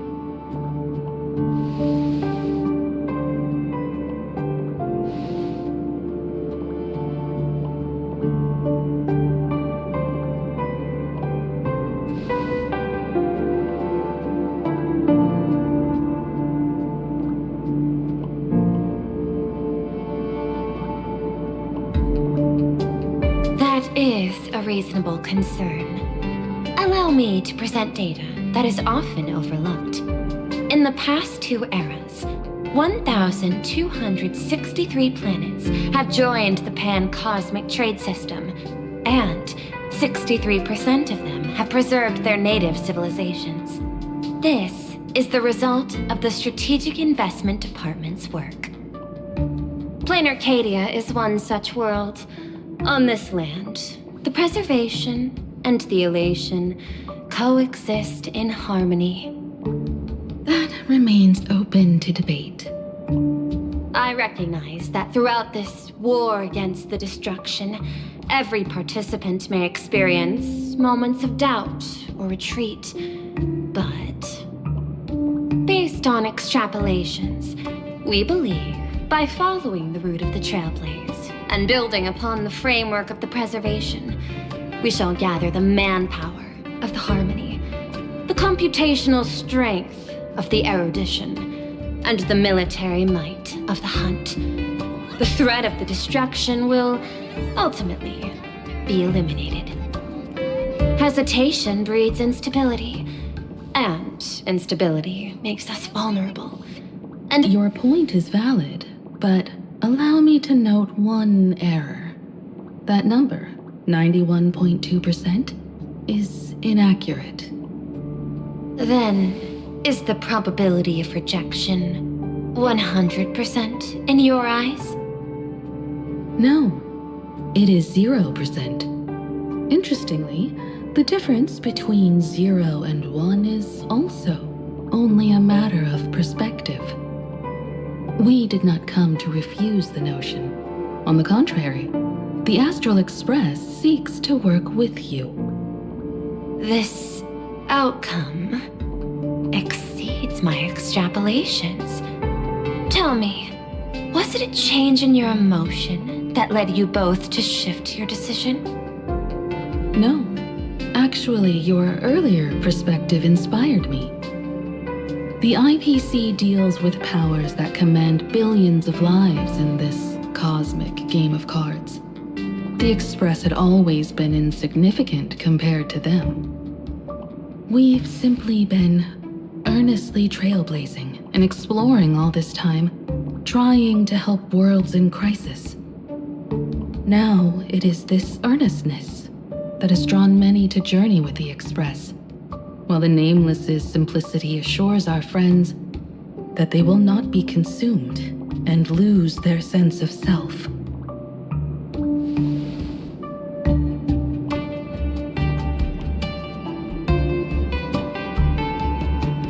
Is a reasonable concern. Allow me to present data that is often overlooked. In the past 2 eras, 1,263 planets have joined the pan-cosmic trade system, and 63% of them have preserved their native civilizations. This is the result of the Strategic Investment Department's work. Plain Arcadia is one such world. On this land, the preservation and the elation coexist in harmony. That remains open to debate. I recognize that throughout this war against the destruction, every participant may experience moments of doubt or retreat. But, based on extrapolations, we believe by following the route of the Trailblaze and building upon the framework of the preservation, we shall gather the manpower of the harmony, the computational strength of the erudition, and the military might of the hunt. The threat of the destruction will ultimately be eliminated. Hesitation breeds instability, and instability makes us vulnerable. And your point is valid, but allow me to note one error. That number, 91.2%, is inaccurate. Then, is the probability of rejection 100% in your eyes? No, it is 0%. Interestingly, the difference between 0 and 1 is also only a matter of perspective. We did not come to refuse the notion. On the contrary, the Astral Express seeks to work with you. This outcome exceeds my extrapolations. Tell me, was it a change in your emotion that led you both to shift your decision? No. Actually, your earlier perspective inspired me. The IPC deals with powers that command billions of lives in this cosmic game of cards. The Express had always been insignificant compared to them. We've simply been earnestly trailblazing and exploring all this time, trying to help worlds in crisis. Now it is this earnestness that has drawn many to journey with the Express. while the Nameless's simplicity assures our friends that they will not be consumed and lose their sense of self.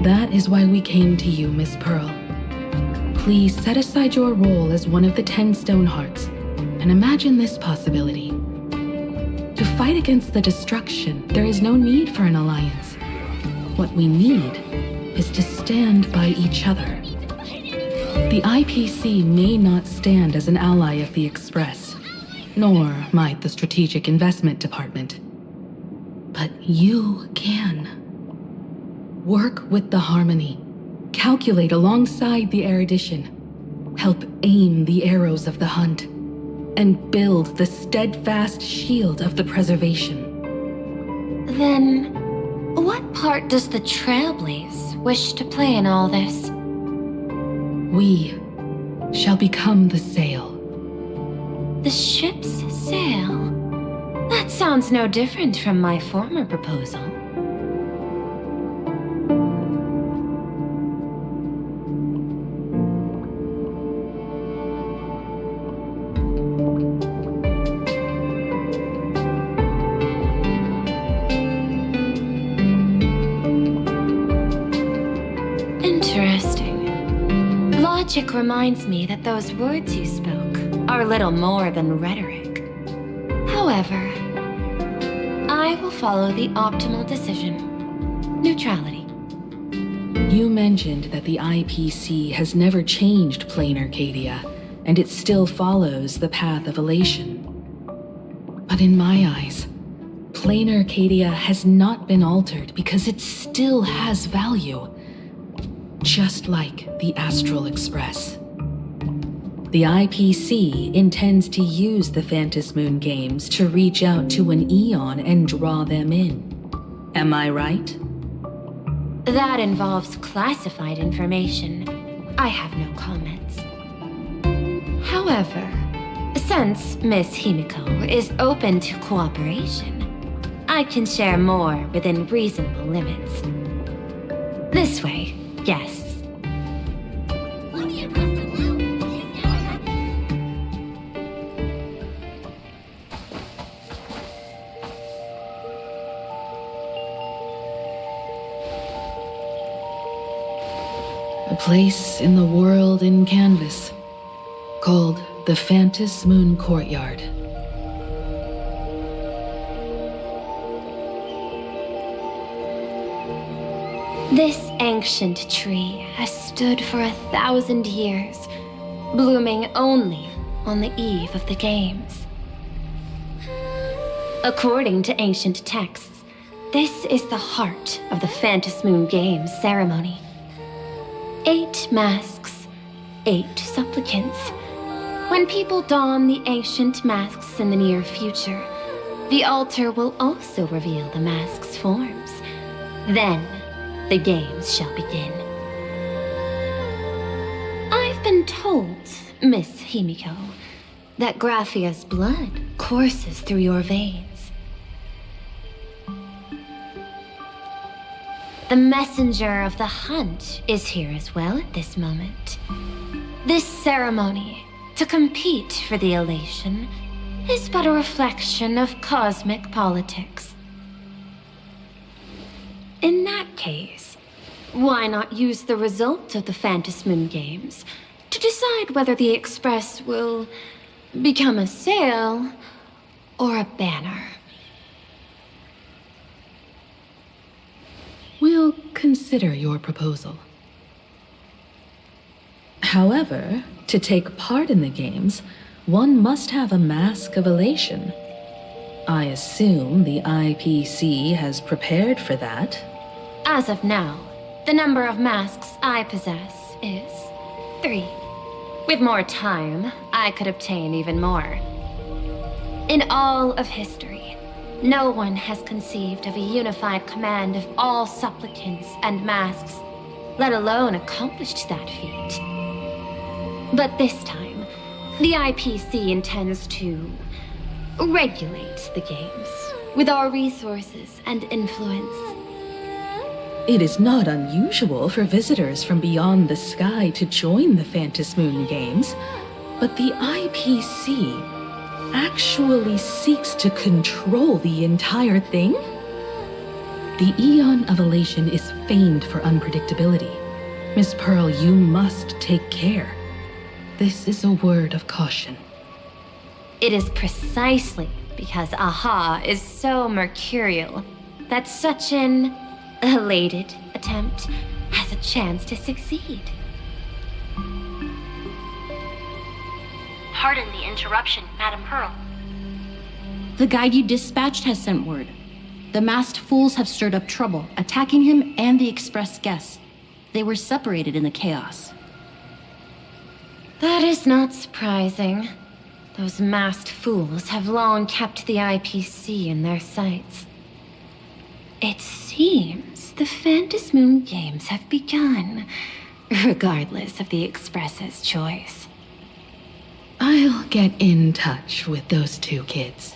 That is why we came to you, Miss Pearl. Please set aside your role as one of the 10 Stonehearts and imagine this possibility. To fight against the destruction, there is no need for an alliance. What we need is to stand by each other. The IPC may not stand as an ally of the Express, nor might the Strategic Investment Department. But you can. Work with the Harmony. Calculate alongside the erudition. Help aim the arrows of the hunt. And build the steadfast shield of the preservation. Then, what part does the Trailblaze wish to play in all this? We shall become the sail. The ship's sail? That sounds no different from my former proposal. Logic reminds me that those words you spoke are little more than rhetoric. However, I will follow the optimal decision. Neutrality. You mentioned that the IPC has never changed Plain Arcadia, and it still follows the path of elation. But in my eyes, Plain Arcadia has not been altered because it still has value. Just like the Astral Express. The IPC intends to use the Phantasmoon games to reach out to an Eon and draw them in. Am I right? That involves classified information. I have no comments. However, since Miss Himiko is open to cooperation, I can share more within reasonable limits. This way, guests. A place in the world in canvas, called the Phantasmoon Courtyard. This ancient tree has stood for 1,000 years, blooming only on the eve of the games. According to ancient texts, this is the heart of the Phantasmoon Games ceremony. 8 masks, 8 supplicants. When people don the ancient masks in the near future, the altar will also reveal the masks' forms. Then, the games shall begin. I've been told, Miss Himiko, that Graphia's blood courses through your veins. The messenger of the hunt is here as well at this moment. This ceremony, to compete for the elation, is but a reflection of cosmic politics. In that case, why not use the result of the Phantasmoon Games to decide whether the Express will become a sail or a banner? We'll consider your proposal. However, to take part in the games, one must have a mask of elation. I assume the IPC has prepared for that. As of now, the number of masks I possess is 3. With more time, I could obtain even more. In all of history, no one has conceived of a unified command of all supplicants and masks, let alone accomplished that feat. But this time, the IPC intends to regulate the games with our resources and influence. It is not unusual for visitors from beyond the sky to join the Phantasmoon Games, but the IPC actually seeks to control the entire thing? The Eon of Elation is famed for unpredictability. Miss Pearl, you must take care. This is a word of caution. It is precisely because Aha is so mercurial that such an elated attempt has a chance to succeed. Pardon the interruption, Madam Pearl. The guide you dispatched has sent word. The masked fools have stirred up trouble, attacking him and the express guests. They were separated in the chaos. That is not surprising. Those masked fools have long kept the IPC in their sights. It seems the Phantasmoon Games have begun, regardless of the Express's choice. I'll get in touch with those two kids.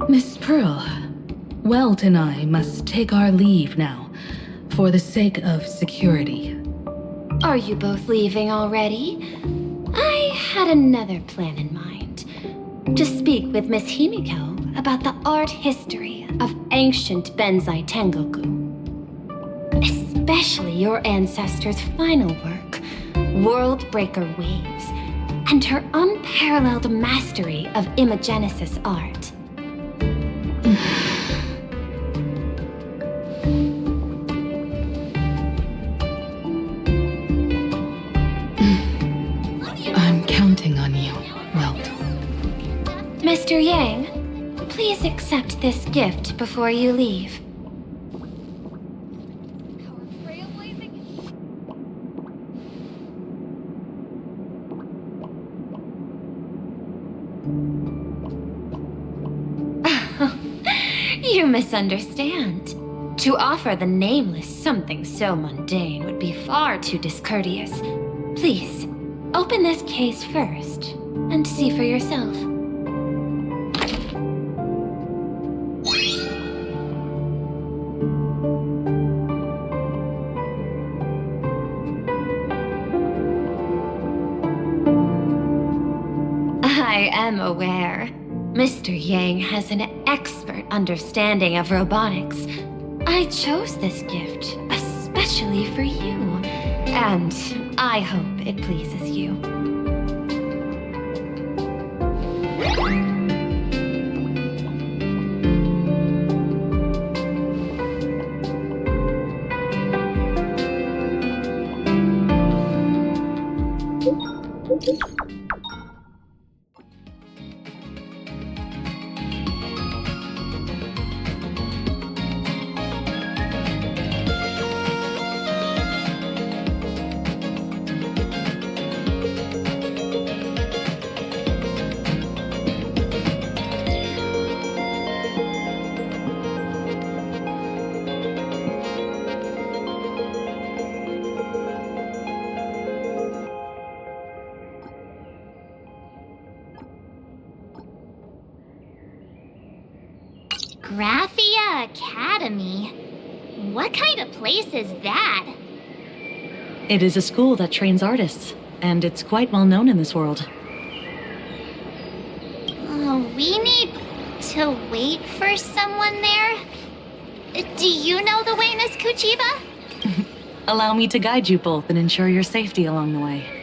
Miss Pearl, Welt and I must take our leave now, for the sake of security. Are you both leaving already? I had another plan in mind. To speak with Miss Himiko about the art history of ancient Benzai Tengoku. Especially your ancestors' final work, World Breaker Waves, and her unparalleled mastery of imagenesis art. I'm counting on you, Welt. Mr. Yang, please accept this gift before you leave. You misunderstand. To offer the Nameless something so mundane would be far too discourteous. Please, open this case first, and see for yourself. I am aware. Mr. Yang has an expert understanding of robotics. I chose this gift especially for you, and I hope it pleases you. Graphia Academy? What kind of place is that? It is a school that trains artists, and it's quite well known in this world. We need to wait for someone there? Do you know the way, Miss Kuchiba? Allow me to guide you both and ensure your safety along the way.